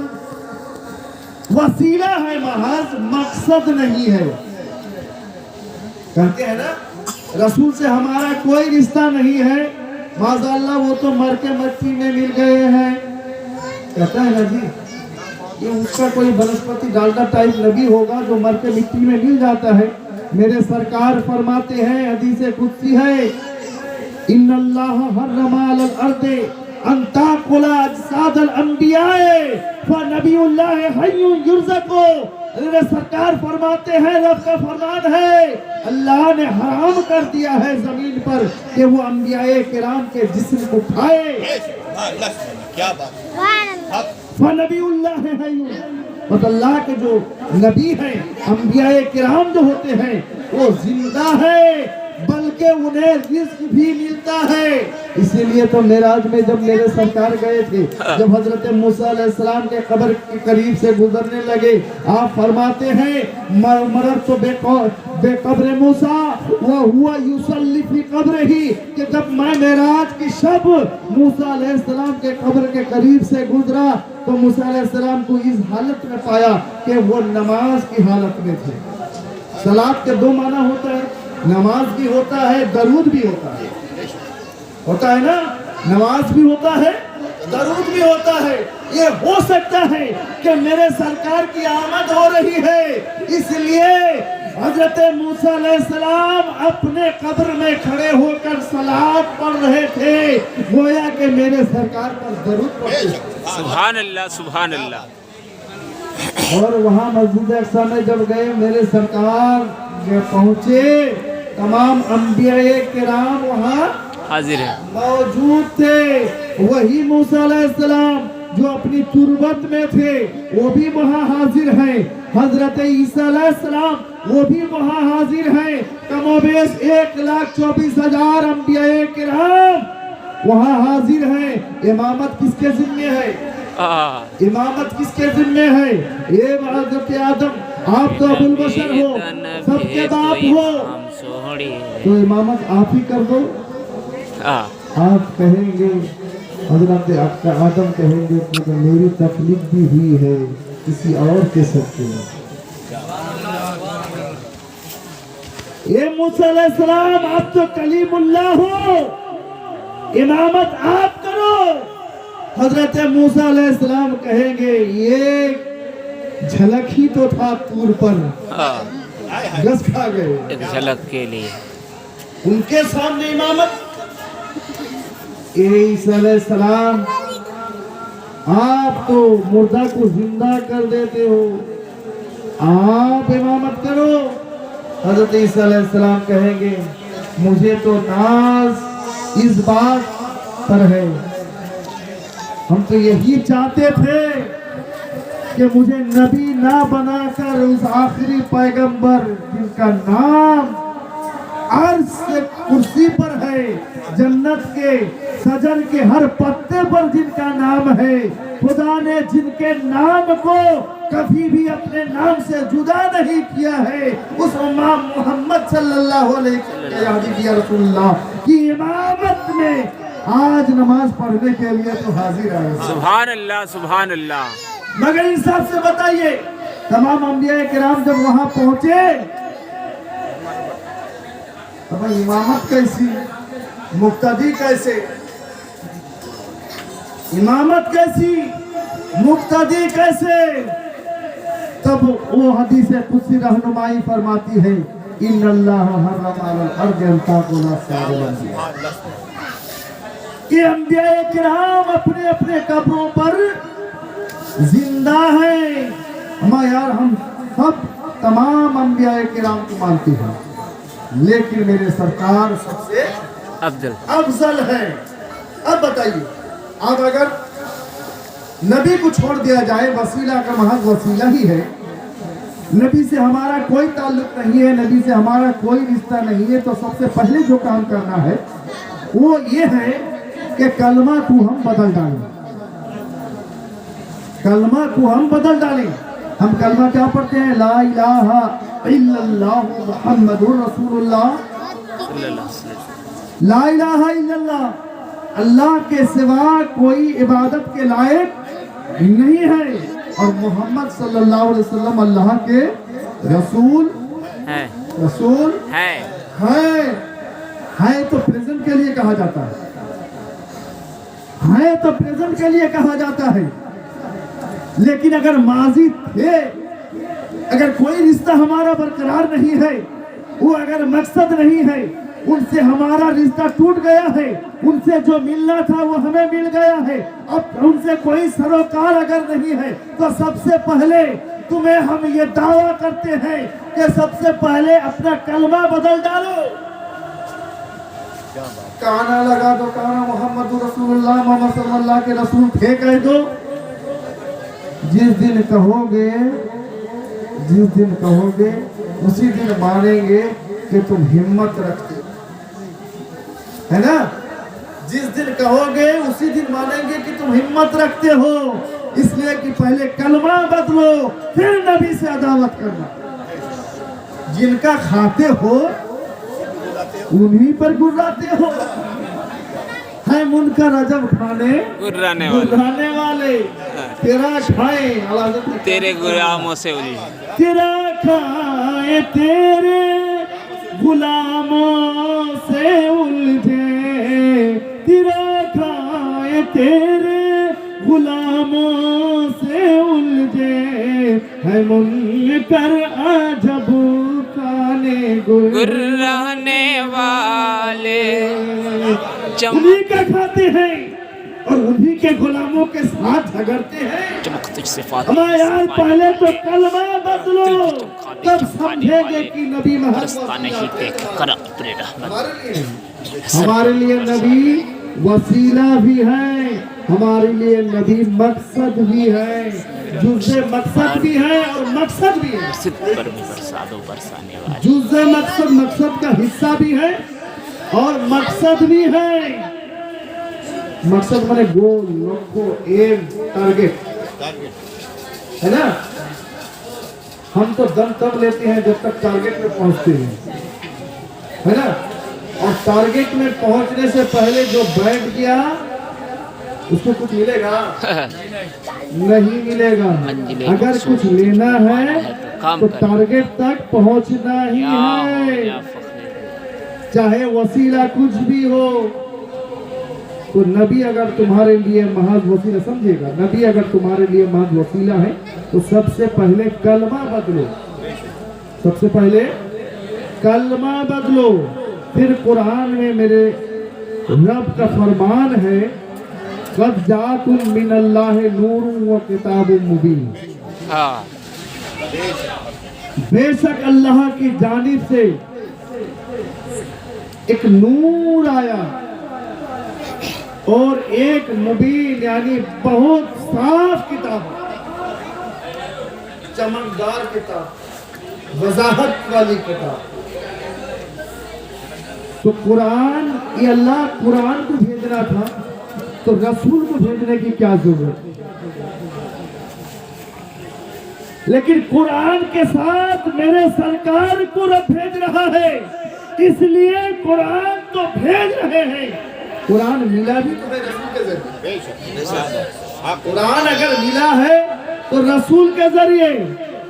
वसीला है महज, मकसद नहीं है। कहते हैं ना रसूल से हमारा कोई रिश्ता नहीं है, माज़ाअल्लाह वो तो मर के मट्टी में मिल गए हैं। कहता है ना जी, ये उसका कोई वनस्पति डालडा टाइप नबी होगा जो मर के मिट्टी में मिल जाता है। मेरे सरकार फरमाते हैं, हदीस कुदसी है, इन्नल्लाह हर्रमा अलल अर्दे अन ताकुला अजसादल अंबियाए फनबियुल्लाह हय्युन युरज़क़ु। मेरे सरकार फरमाते हैं, रब का फरमान है, अल्लाह ने हराम कर दिया है जमीन पर कि वो अंबियाए किराम के जिस्म को खाए। क्या बात, फनबियुल्लाह हय्युन, और अल्लाह के जो नबी हैं, अंबियाए किराम जो होते हैं वो जिंदा है, बल्कि उन्हें रिज़्क़ भी मिलता है। इसीलिए तो मेराज में जब मेरे सरकार गए थे, जब हजरत मूसा अलैहिस्सलाम के कब्र के करीब से गुजरने लगे, आप फरमाते हैं मरर तो बेकब्र मूसा व हुआ युसल्ली फी कब्रिही, कि जब मैं मेराज की शब मूसा अलैहिस्सलाम के कब्र के करीब से गुजरा तो मूसा अलैहिस्सलाम को इस हालत में पाया कि वो नमाज की हालत में थे। सलात के दो माना होता है, नमाज भी होता है, दरूद भी होता है, होता है ना, नमाज भी होता है, दरूद भी होता है। ये हो सकता है कि मेरे सरकार की आमद हो रही है, इसलिए हजरत मूसा अलैहिस्सलाम अपने कब्र में खड़े होकर सलात पढ़ रहे थे, गोया कि मेरे सरकार पर दरूद पढ़ते। सुभान अल्लाह, सुभान अल्लाह। और वहाँ मस्जिद अक्सा में जब गए मेरे सरकार पहुँचे, तमाम अंबियाए किराम वहाँ हाजिर है, मौजूद थे। वही मूसा अलैहिस्सलाम जो अपनी तुरबत में थे वो भी वहाँ हाजिर हैं। हजरत ईसा अलैहिस्सलाम वो भी वहाँ हाजिर हैं। कमोबेश 1,24,000 अंबियाए किराम वहाँ हाजिर हैं। इमामत किसके जिम्मे है? इमामत किसके जिम्मे है? ये हजरत आदम, आप तो अबुल बशर हो, सबके बाप हो, तो इमामत आप ही कर दो। आप कहेंगे, हजरत आदम कहेंगे कि मेरी तकलीफ भी हुई है, किसी और के सकते हैं। ये मूसा अलैहिस्सलाम आप तो कलीमुल्लाह हो, इमामत आप करो। हजरत मूसा अलैहिस्सलाम कहेंगे ये झलक ही तो था तूर पर, गस खा गए एक झलक के लिए। उनके सामने इमामत। ईसा अलैहिस्सलाम आप तो मुर्दा को जिंदा कर देते हो, आप इमामत करो। हजरत ईसा अलैहिस्सलाम कहेंगे मुझे तो नाज इस बात पर है, हम तो यही चाहते थे कि मुझे नबी ना बनाकर उस आखिरी पैगंबर जिनका नाम अर्श से कुर्सी पर है, जन्नत के सजर के हर पत्ते पर जिनका नाम है, खुदा ने जिनके नाम को कभी भी अपने नाम से जुदा नहीं किया है, उस इमाम मोहम्मद सल्लल्लाहु अलैहि वसल्लम की इमामत में आज नमाज पढ़ने के लिए तो हाजिर है। सुभान अल्लाह, सुभान अल्लाह। मगर इंसाफ से बताइए तमाम अंबिया किराम जब वहां पहुंचे, अब इमामत कैसी, मुक्तदी कैसे, इमामत कैसी, मुक्तदी कैसे, तब वो हदीस कुदसी रहनुमाई फरमाती है, इन्नल्लाह हर्रम अलल अर्द अन ताकुला सारिल अंबिया। ये अंबिया किराम अपने अपने कब्रों पर जिंदा है। हम सब तमाम अंबिया किराम को मानते हैं, लेकिन मेरे सरकार सबसे अफजल है। अब बताइए, अब अगर नबी को छोड़ दिया जाए, वसीला का महज वसीला ही है, नबी से हमारा कोई ताल्लुक नहीं है, नबी से हमारा कोई रिश्ता नहीं है, तो सबसे पहले जो काम करना है वो ये है कि कलमा को हम बदल डालें। कलमा को हम बदल डालें। हम कलमा क्या पढ़ते हैं? ला इलाहा इल्लल्लाह मुहम्मदुर रसूलुल्लाह। ला इलाहा इल्लल्लाह, अल्लाह के सिवा कोई इबादत के लायक नहीं है, और मोहम्मद सल्लल्लाहु अलैहि वसल्लम अल्लाह के रसूल है। रसूल है तो प्रेजेंट के लिए कहा जाता है तो प्रेजेंट के लिए कहा जाता है। लेकिन अगर माजी थे, अगर कोई रिश्ता हमारा बरकरार नहीं है, वो अगर मकसद नहीं है, उनसे हमारा रिश्ता टूट गया है, उनसे जो मिलना था वो हमें मिल गया है, अब उनसे कोई सरोकार अगर नहीं है, तो सबसे पहले तुम्हें हम ये दावा करते हैं कि सबसे पहले अपना कलमा बदल डालो। काना लगा दो, काना मोहम्मद रसूलुल्लाह, मोहम्मद सल्लल्लाहु के रसूल थे कह दो। जिस दिन कहोगे उसी दिन मानेंगे कि तुम हिम्मत रखते है ना। जिस दिन कहोगे उसी दिन मानेंगे कि तुम हिम्मत रखते हो। इसलिए कि पहले कलमा बदलो, फिर नबी से अदावत करना। जिनका खाते हो उन्हीं पर गुर्राते हो। है मुनकर अजब खाने गुर्राने वाले, तेरा खाए तेरे गुलामों से उलझे, तेरा खाए तेरे गुलामों से उलझे, तेरा खाए तेरे गुलामों से उलझे, है मुनकर अजब खाने गुर्राने वाले। उन्हीं का खाते हैं और उन्हीं के गुलामों के साथ झगड़ते हैं। हमारे यार पहले तो कलमा बदलो, तब समझेंगे कि नबी हमारे लिए नबी वसीला भी है, हमारे लिए नबी मकसद भी है, जुज़े मकसद भी है और मकसद भी है। जुज़े मकसद का हिस्सा भी है और मकसद भी है। मकसद माने गोल, लक्ष्य, एम, टारगेट है ना। हम तो दम तब लेते हैं जब तक टारगेट में पहुंचते हैं, है ना। और टारगेट में पहुंचने से पहले जो बैठ गया उसको कुछ मिलेगा? नहीं मिलेगा। अगर कुछ लेना है तो टारगेट तक पहुंचना ही है, चाहे वसीला कुछ भी हो। तो नबी अगर तुम्हारे लिए महज वसीला, समझिएगा, नबी अगर तुम्हारे लिए महज वसीला है तो सबसे पहले कलमा बदलो, सबसे पहले कलमा बदलो। फिर कुरान में मेरे रब का फरमान है, क़द जाअकुम मिनल्लाहि नूरुन व किताबुम मुबीन। बेशक अल्लाह की जानिब से एक नूर आया और एक मुबीन यानी बहुत साफ किताब, चमकदार किताब, वजाहत वाली किताब। तो कुरान, ये अल्लाह कुरान को भेजना था तो रसूल को भेजने की क्या जरूरत? लेकिन कुरान के साथ मेरे सरकार को रब भेज रहा है, इसलिए कुरान तो भेज रहे हैं। कुरान मिला भी तो है रसूल के जरिए। कुरान अगर मिला है तो रसूल के जरिए,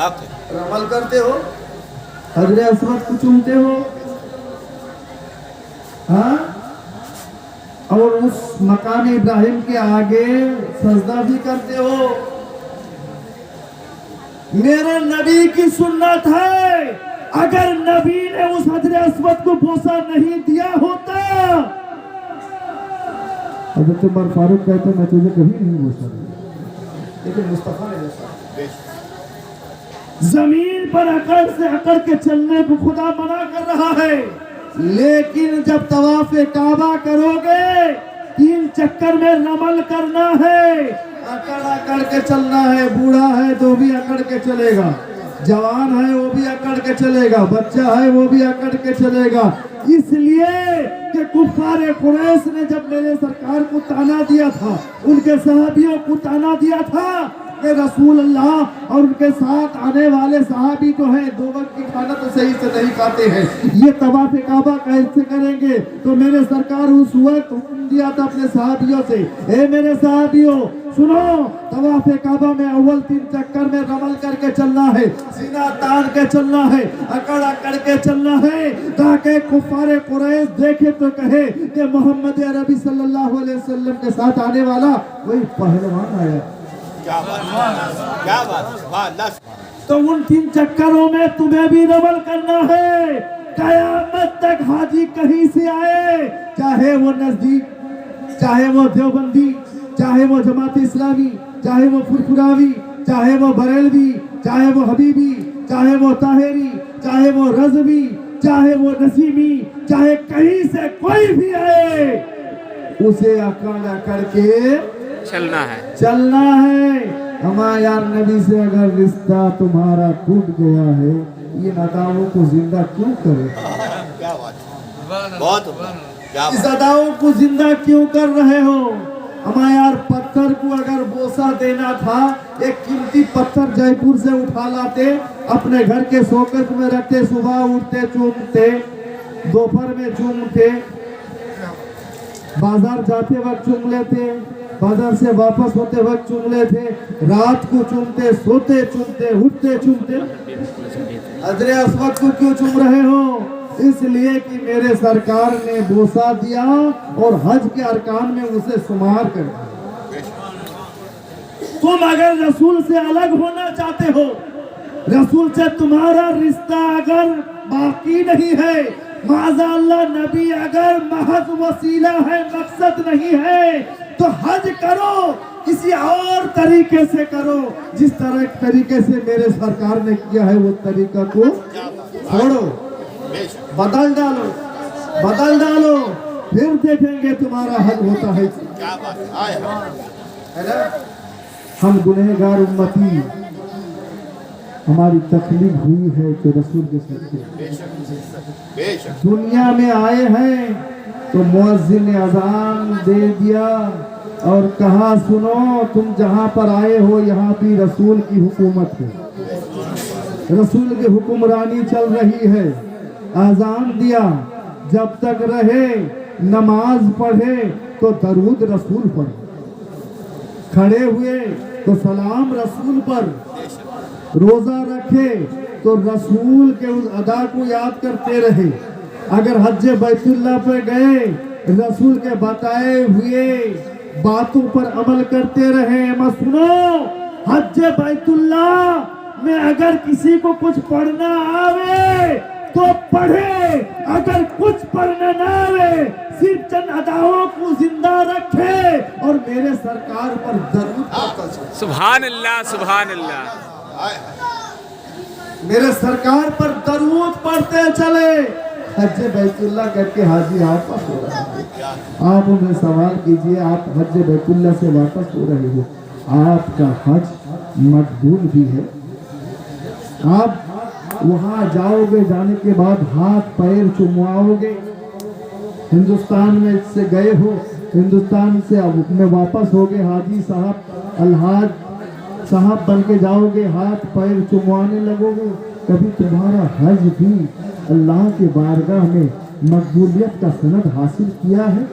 हक अमल करते हो, हजरे अस्वद को चूमते हो, हाँ, और उस मकाम इब्राहिम के आगे सजदा भी करते हो। मेरे नबी की सुन्नत है, अगर नबी ने उस हजरे अस्वद को बोसा नहीं दिया होता, हजरत उमर फारूक कहते मैं तुझे कभी नहीं बोसा दिया, लेकिन मुस्तफा ने बोसा। जमीन पर अकड़ से अकड़ के चलने को खुदा मना कर रहा है, लेकिन जब तवाफ काबा करोगे 3 चक्कर में रमल करना है, अकड़ अकड़ के चलना है। बूढ़ा है तो भी अकड़ के चलेगा, जवान है वो भी अकड़ के चलेगा, बच्चा है वो भी अकड़ के चलेगा। इसलिए कि कुफार कुरैश ने जब मेरे सरकार को ताना दिया था, उनके सहाबियों को ताना दिया था कि रसूल अल्लाह और उनके साथ आने वाले सहाबी जो हैं 2 वक्त की खाना तो सही से नहीं खाते हैं, ये तवाफ काबा कैसे करेंगे? तो मेरे सरकार उस वक्त हुक्म दिया था अपने सहाबियों से, ए मेरे सहाबियों सुनो, तवाफ काबा में अव्वल 3 चक्कर में रमल करके चलना है, सीना तान के चलना है, अकड़ अकड़ के चलना है, ताकि कुफार कुरैश देखे तो कहे कि मोहम्मद अरबी सल्लल्लाहु अलैहि वसल्लम के साथ आने वाला कोई पहलवान आया। क्या बात सुभान अल्लाह। तो उन 3 चक्करों में तुम्हें भी रमल करना है। कयामत तक हाजी कहीं से आए, चाहे वो नजदीक, चाहे वो देवबंदी, चाहे वो जमात इस्लामी, चाहे वो फुरफुरावी, चाहे वो बरेलवी, चाहे वो हबीबी, चाहे वो ताहेरी, चाहे वो रज़वी, चाहे वो नसीमी, चाहे कहीं से कोई भी आए, उसे अकड़ अकड़ के चलना है। हमारा यार नबी से अगर रिश्ता तुम्हारा टूट गया है, ये अदाओं को जिंदा क्यों करे? क्या बात, बहुत इस अदाओं को जिंदा क्यों कर रहे हो? हमारे यार पत्थर को अगर बोसा देना था, एक कीमती पत्थर जयपुर से उठा लाते, अपने घर के शोकेस में रखते, सुबह उठते चूमते, दोपहर में चूमते, बाजार जाते वक्त चूम लेते, बाजार से वापस होते वक्त चूम लेते, रात को चूमते, सोते चूमते, उठते चूमते। हजरे अस्वद को क्यों चूम रहे हो? इसलिए कि मेरे सरकार ने बोसा दिया और हज के अरकान में उसे शुमार कर दिया। तुम अगर रसूल से अलग होना चाहते हो, रसूल से तुम्हारा रिश्ता अगर बाकी नहीं है, माज़अल्लाह नबी अगर महज वसीला है, मकसद नहीं है, तो हज करो, किसी और तरीके से करो। जिस तरीके से मेरे सरकार ने किया है वो तरीका को छोड़ो, बदल डालो, फिर देखेंगे तुम्हारा हज होता है। क्या बात है ना? हम गुनहगार उम्मती, हमारी तकलीफ हुई है तो रसूल के साथ दुनिया में आए हैं तो मुअज्जिन ने अजान दे दिया और कहा सुनो, तुम जहां पर आए हो यहाँ भी रसूल की हुकूमत है, रसूल की हुक्मरानी चल रही है। अजान दिया, जब तक रहे नमाज पढ़े तो दरूद रसूल पर, खड़े हुए तो सलाम रसूल पर, रोजा रखे तो रसूल के उस अदा को याद करते रहे। अगर हज बैतुल्लाह पे गए, रसूल के बताए हुए बातों पर अमल करते रहे। मत सुनो, हज बैतुल्लाह में अगर किसी को कुछ पढ़ना आवे तो पढ़े, अगर कुछ पढ़ना ना आवे सिर्फ चंद अदाओं को जिंदा रखे और मेरे सरकार पर दरूद पढ़ता चले। सुभान अल्लाह, सुभान अल्लाह। मेरे सरकार पर दरूद पढ़ते चले। हज बैतुल्लाह करके हाजी वापस हो रहे हैं। आप उन्हें सवाल कीजिए, आप हज बैतुल्लाह से वापस हो रहे हो, आपका हज मकबूल भी है? आप वहाँ जाओगे, जाने के बाद हाथ पैर चुमवाओगे। हिंदुस्तान में से गए हो, हिंदुस्तान से अब में वापस होगे, हाजी साहब अलहाज साहब बन के जाओगे, हाथ पैर चुमवाने लगोगे। कभी तुम्हारा हज भी अल्लाह के बारगाह में मकबूलियत का सनद हासिल किया है?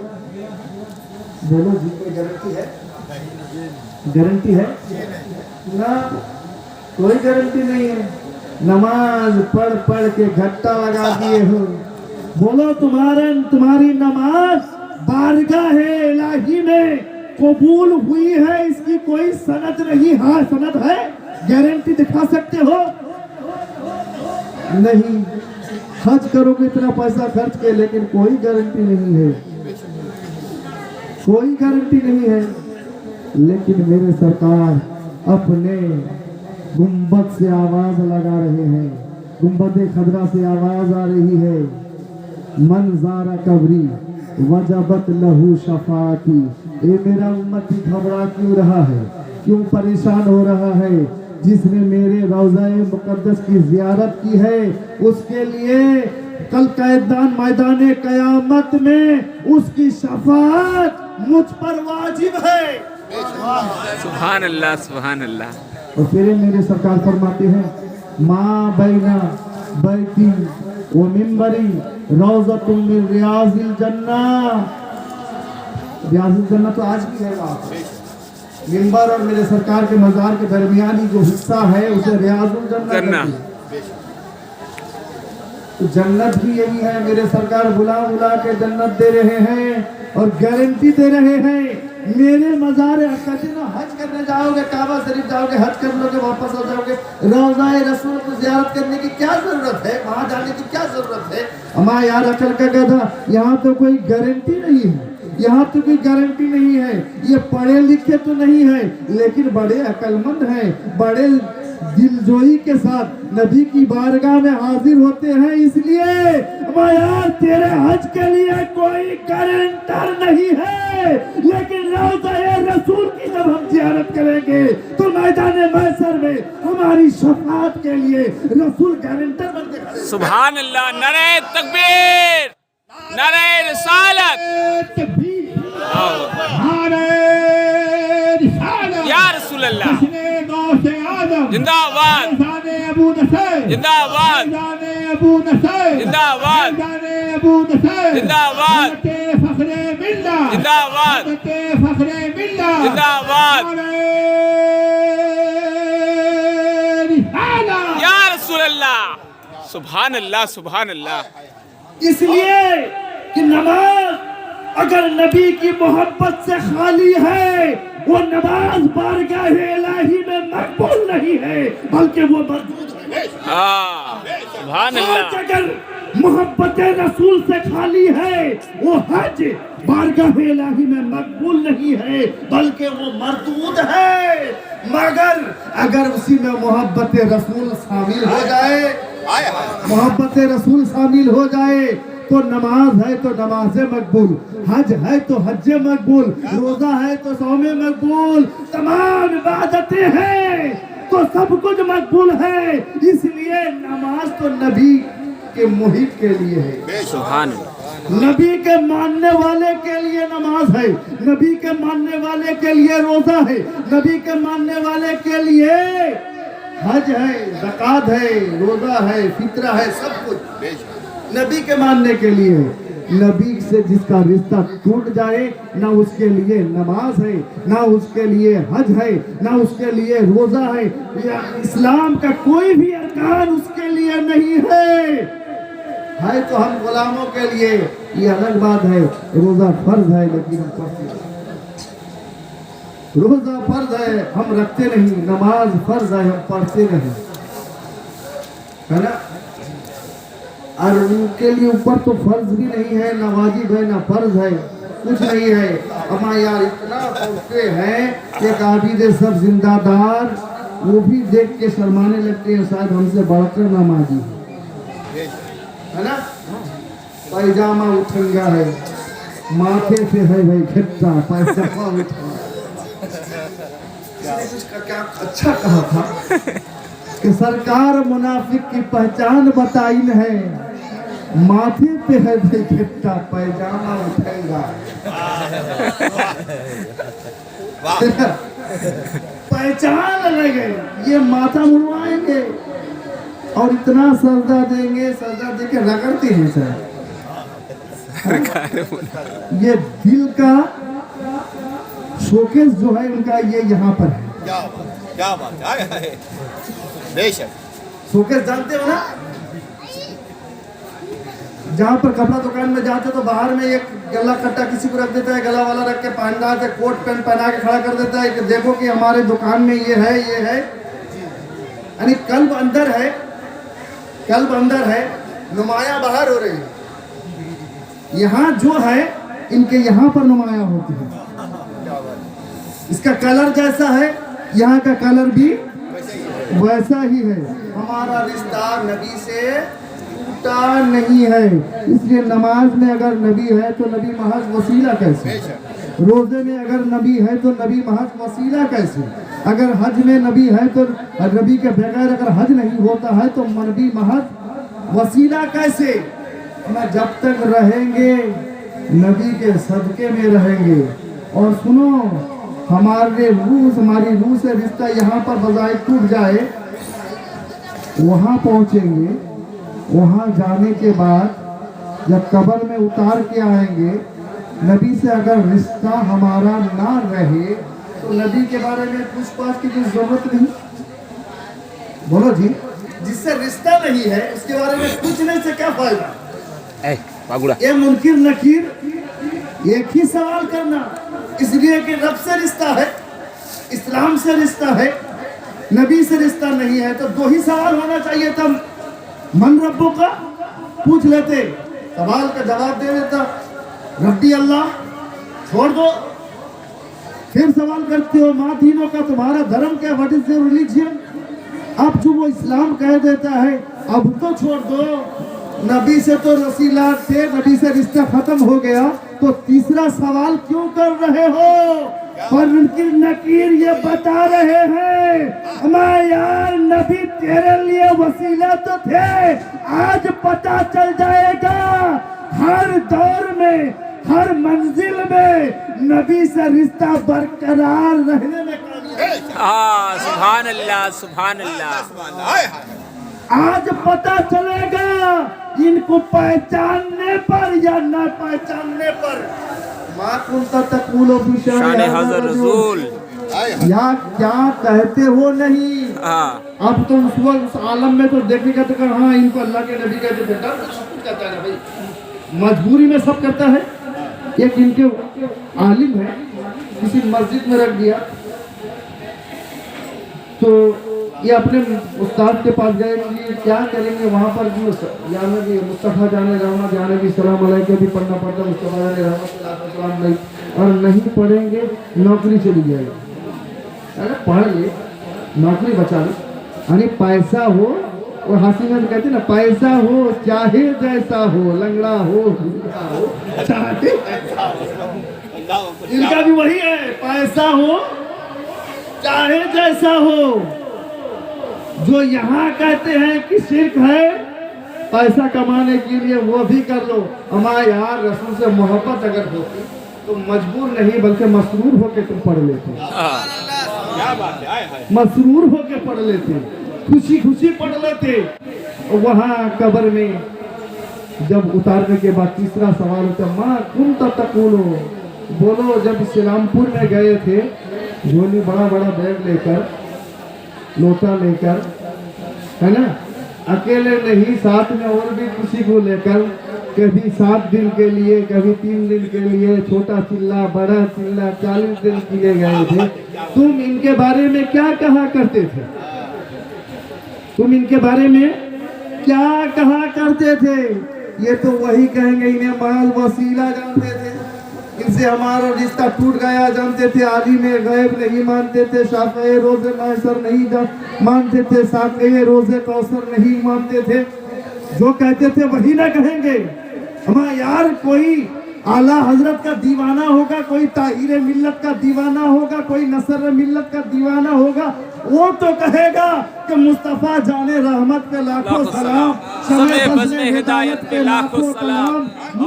बोलो जी, कोई गारंटी है? गारंटी है ना? कोई गारंटी नहीं है। नमाज पढ़ पढ़ के घट्टा लगा दिए हो। बोलो तुम्हारी नमाज बारगाह इलाही में कबूल हुई है, इसकी कोई सनद नहीं। हाँ सनद है, गारंटी दिखा सकते हो? नहीं। हज करोगे इतना पैसा खर्च के, लेकिन कोई गारंटी नहीं है, कोई गारंटी नहीं है। लेकिन मेरे सरकार अपने गुंबद से आवाज लगा रहे हैं, गुंबद खदरा से आवाज आ रही है, मन ज़ारा कब्री वजबत लहू शफाती। ये मेरा उम्मती घबरा क्यों रहा है, क्यों परेशान हो रहा है? जिसने मेरे रोज़ा मुक़द्दस की ज़ियारत की है, उसके लिए कल कैदान मैदान क़यामत में उसकी शफाअत मुझ पर वाजिब है। सुभान अल्लाह, सुभान अल्लाह। और फिर मेरे सरकार फरमाते हैं, माँ बैना बैती वो मिंबरी रौज़तुम मिन रियाज़िल जन्ना। रियाज़िल जन्ना तो आज भी है वहाँ। मिंबर और मेरे सरकार के मज़ार के दरमियानी जो हिस्सा है उसे रियाज़ुल जन्ना कहते हैं। तो जन्नत भी यही है। मेरे सरकार बुला बुला के जन्नत दे रहे हैं और गारंटी दे रहे हैं। मेरे मज़ार कहते ना, हज करने जाओगे, काबा शरीफ जाओगे, हज कर लोगे, वापस हो जाओगे, रोज़ा रसूल को ज़ियारत करने की क्या ज़रूरत है? वहाँ जाने की क्या ज़रूरत है? हमारा यार अकल का कहता, यहाँ तो कोई गारंटी नहीं है, यहाँ तो कोई गारंटी नहीं है। ये पढ़े लिखे तो नहीं है, लेकिन बड़े अक्लमंद हैं, बड़े दिलजोई के साथ नबी की बारगाह में हाजिर होते हैं। इसलिए यार तेरे हज के लिए कोई गारंटर नहीं है, लेकिन रोज़ा रसूल की जब हम ज़ियारत करेंगे तो मैदान महशर में हमारी शफाअत के लिए रसूल गारंटर बन के खड़े। सुभान अल्लाह। नारे तकबीर, नारे रिसालत, या रसूल अल्लाह जिंदाबाद, जिंदाबाद, जिंदाबाद, जिंदाबाद, जिंदाबाद, या रसूल अल्लाह। सुभान अल्लाह, सुभान अल्लाह। इसलिए कि नमाज अगर नबी की मोहब्बत से खाली है, वो नमाज बारगाह इलाही में मकबूल नहीं है, बल्कि वो मरदूद है। सुभान अल्लाह। अगर मोहब्बत रसूल से खाली है, वो हज बारगाह इलाही में मकबूल नहीं है, बल्कि वो मरदूद है। मगर अगर उसी में मोहब्बत रसूल शामिल हो जाए, मोहब्बत रसूल शामिल हो जाए, तो नमाज है तो नमाज मकबूल, हज है तो हज मकबूल, रोजा है तो सौमे मकबूल, तमाम इबादतें हैं तो सब कुछ मकबूल है। इसलिए नमाज तो नबी के मुहिब के लिए है, सुभान अल्लाह। नबी के मानने वाले के लिए नमाज है, नबी के मानने वाले के लिए रोजा है, नबी के मानने वाले के लिए हज है, ज़कात है, रोजा है, फितरा है, सब कुछ नबी के मानने के लिए। नबी से जिसका रिश्ता टूट जाए, ना उसके लिए नमाज है, ना उसके लिए हज है, ना उसके लिए रोजा है, या इस्लाम का कोई भी अरकान उसके लिए नहीं है तो हम गुलामों के लिए ये अलग बात है। रोजा फर्ज है लेकिन हम पढ़ते नहीं, रोजा फर्ज है हम रखते नहीं, नमाज फर्ज है हम पढ़ते नहीं, है ना। और उनके लिए ऊपर तो फर्ज भी नहीं है, ना वाजिब है, ना फर्ज है, कुछ नहीं है। अमा यार इतना पढ़ते हैं कि काबिद सब जिंदादार, वो भी देख के शर्माने लगते हैं, शायद हमसे बढ़कर नमाजी है ना। पैजामा उठंगा है, माथे पे है भाई घट्टा, पैजामा उठा। क्या अच्छा कहा था कि सरकार मुनाफिक की पहचान बताई है, माथे पे है घट्टा, पैजामा उठेगा। पहचान अलग है, ये माथा मुड़वाएंगे और इतना सजदा देंगे, सजदा देके रगड़ते हैं सर। ये दिल का शोकेस जो है उनका, ये यहाँ पर है। क्या बात, क्या बात है। बेशक शोकेस जानते हो ना, जहाँ पर कपड़ा दुकान में जाते तो बाहर में एक गला कट्टा किसी को रख देता है, गला वाला रख के पहना है, कोट पैंट पहना के खड़ा कर देता है कि देखो कि हमारे दुकान में ये है यानी कल्ब अंदर है, कल्ब अंदर है, नुमाया बाहर हो रही है। यहाँ जो है इनके यहाँ पर नुमाया होती है। इसका कलर जैसा है, यहाँ का कलर भी वैसा ही है। हमारा रिश्ता नबी से टूटा नहीं है, इसलिए नमाज में अगर नबी है तो नबी महज वसीला कैसे, रोजे में अगर नबी है तो नबी महज वसीला कैसे, अगर हज में नबी है तो नबी के बगैर अगर हज नहीं होता है तो नबी महज वसीला कैसे। मैं जब तक रहेंगे नबी के सदके में रहेंगे। और सुनो, हमारी रूह से रिश्ता यहाँ पर बजाय टूट जाए, वहाँ पहुँचेंगे, वहाँ जाने के बाद जब कब्र में उतार के आएंगे, नबी से अगर रिश्ता हमारा ना रहे तो नबी के बारे में पूछताछ की कोई जरूरत नहीं। बोलो जी, जिससे रिश्ता नहीं है उसके बारे में पूछने से क्या फायदा। ये मुनकिर नकीर एक ही सवाल करना, इसलिए कि रब से रिश्ता है, इस्लाम से रिश्ता है, नबी से रिश्ता नहीं है, तो दो ही सवाल होना चाहिए। तब मन रब्बों का पूछ लेते, सवाल का जवाब दे देता रब्बी अल्लाह, छोड़ दो। फिर सवाल करते हो माँ दीनों का, तुम्हारा धर्म क्या, व्हाट इज योर रिलीजियन। अब जो वो इस्लाम कह देता है अब तो छोड़ दो, नबी से तो रसीला थे, नबी से रिश्ता खत्म हो गया, तो तीसरा सवाल क्यों कर रहे हो। पर मुनकिर नकीर ये बता रहे हैं, हमारे यार नबी तेरे लिए वसीला तो थे, आज पता चल जाएगा हर दौर में, हर मंजिल में नबी से रिश्ता बरकरार रहने में कामयाब। सुभान अल्लाह, सुभान अल्लाह। आज पता चलेगा इनको पहचानने पर या न पहचानने पर। माँ कुंता तकूलो शान हज़रत रसूल, या क्या कहते हो नहीं। अब तो उस वक्त उस आलम में तो देखने का तो हाँ इनको अल्लाह के नबी कहते थे, डर तो सब कुछ करता है भाई, मजबूरी में सब करता है। एक इनके आलिम है, किसी मस्जिद में रख दिया, तो ये अपने उस्ताद के पास गए कि क्या करेंगे वहाँ पर भी यानी कि मुस्तफ़ा जाने रहमत जाने की सलाम अलैहि भी पढ़ना पड़ता, मुस्तफ़ा जाने रहमत सलाम नहीं, और नहीं पढ़ेंगे नौकरी चली जाएगी। अरे पढ़ ले, नौकरी बचा लो, यानी पैसा हो, और हंसी में कहते ना पैसा हो चाहे जैसा हो, लंगड़ा हो भूखा हो चाहे, इनका भी वही है, पैसा हो चाहे जैसा हो। जो यहाँ कहते हैं कि शिर्क है, पैसा कमाने के लिए वो भी कर लो। हमारे यार रसूल से मोहब्बत अगर होती तो मजबूर नहीं बल्कि मसरूर होके तुम पढ़ लेते, क्या बात है, मसरूर होके पढ़ लेते, खुशी खुशी पढ़ लेते। वहाँ कब्र में जब उतारने के बाद तीसरा सवाल होता, माँ कुंता तकूलो, बोलो जब इस्लामपुर में गए थे, झोली बड़ा बड़ा बैग लेकर, लोटा लेकर, है ना, अकेले नहीं साथ में और भी किसी को लेकर, कभी 7 दिन के लिए, कभी 3 दिन के लिए, छोटा चिल्ला बड़ा चिल्ला 40 दिन के लिए गए थे। तुम इनके बारे में क्या कहा करते थे, तुम इनके बारे में क्या कहा करते थे। ये तो वही कहेंगे इन्हें महज वसीला जानते थे, इनसे हमारा रिश्ता टूट गया जानते थे, आलिम गैब नहीं मानते थे, शाफ़िई रोज़े महशर नहीं मानते थे, शाफ़िई रोज़े कौसर नहीं मानते थे। जो कहते थे वही ना कहेंगे। हमारा यार कोई आला हजरत का दीवाना होगा, कोई ताहिर मिल्लत का दीवाना होगा, कोई नसर मिल्लत का दीवाना होगा, वो तो कहेगा कि मुस्तफ़ा जाने रहमत पे लाखों सलाम, शमे बज़्म हिदायत पे लाखों सलाम,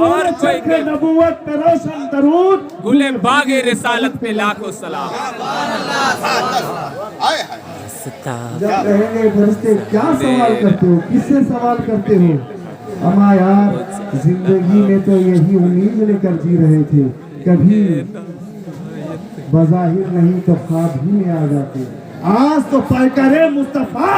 और कोई नबूवत पे रोशन दरूद, गुले बागे रिसालत पे लाखों सलाम। जब कहेंगे फरिश्ते क्या सवाल करते हो, किससे सवाल करते हो। हमारा यार जिंदगी में तो यही उम्मीद लेकर जी रहे थे, कभी बज़ाहिर नहीं तो ख्वाब ही में आ जाते। आज तो पैकरे मुस्तफ़ा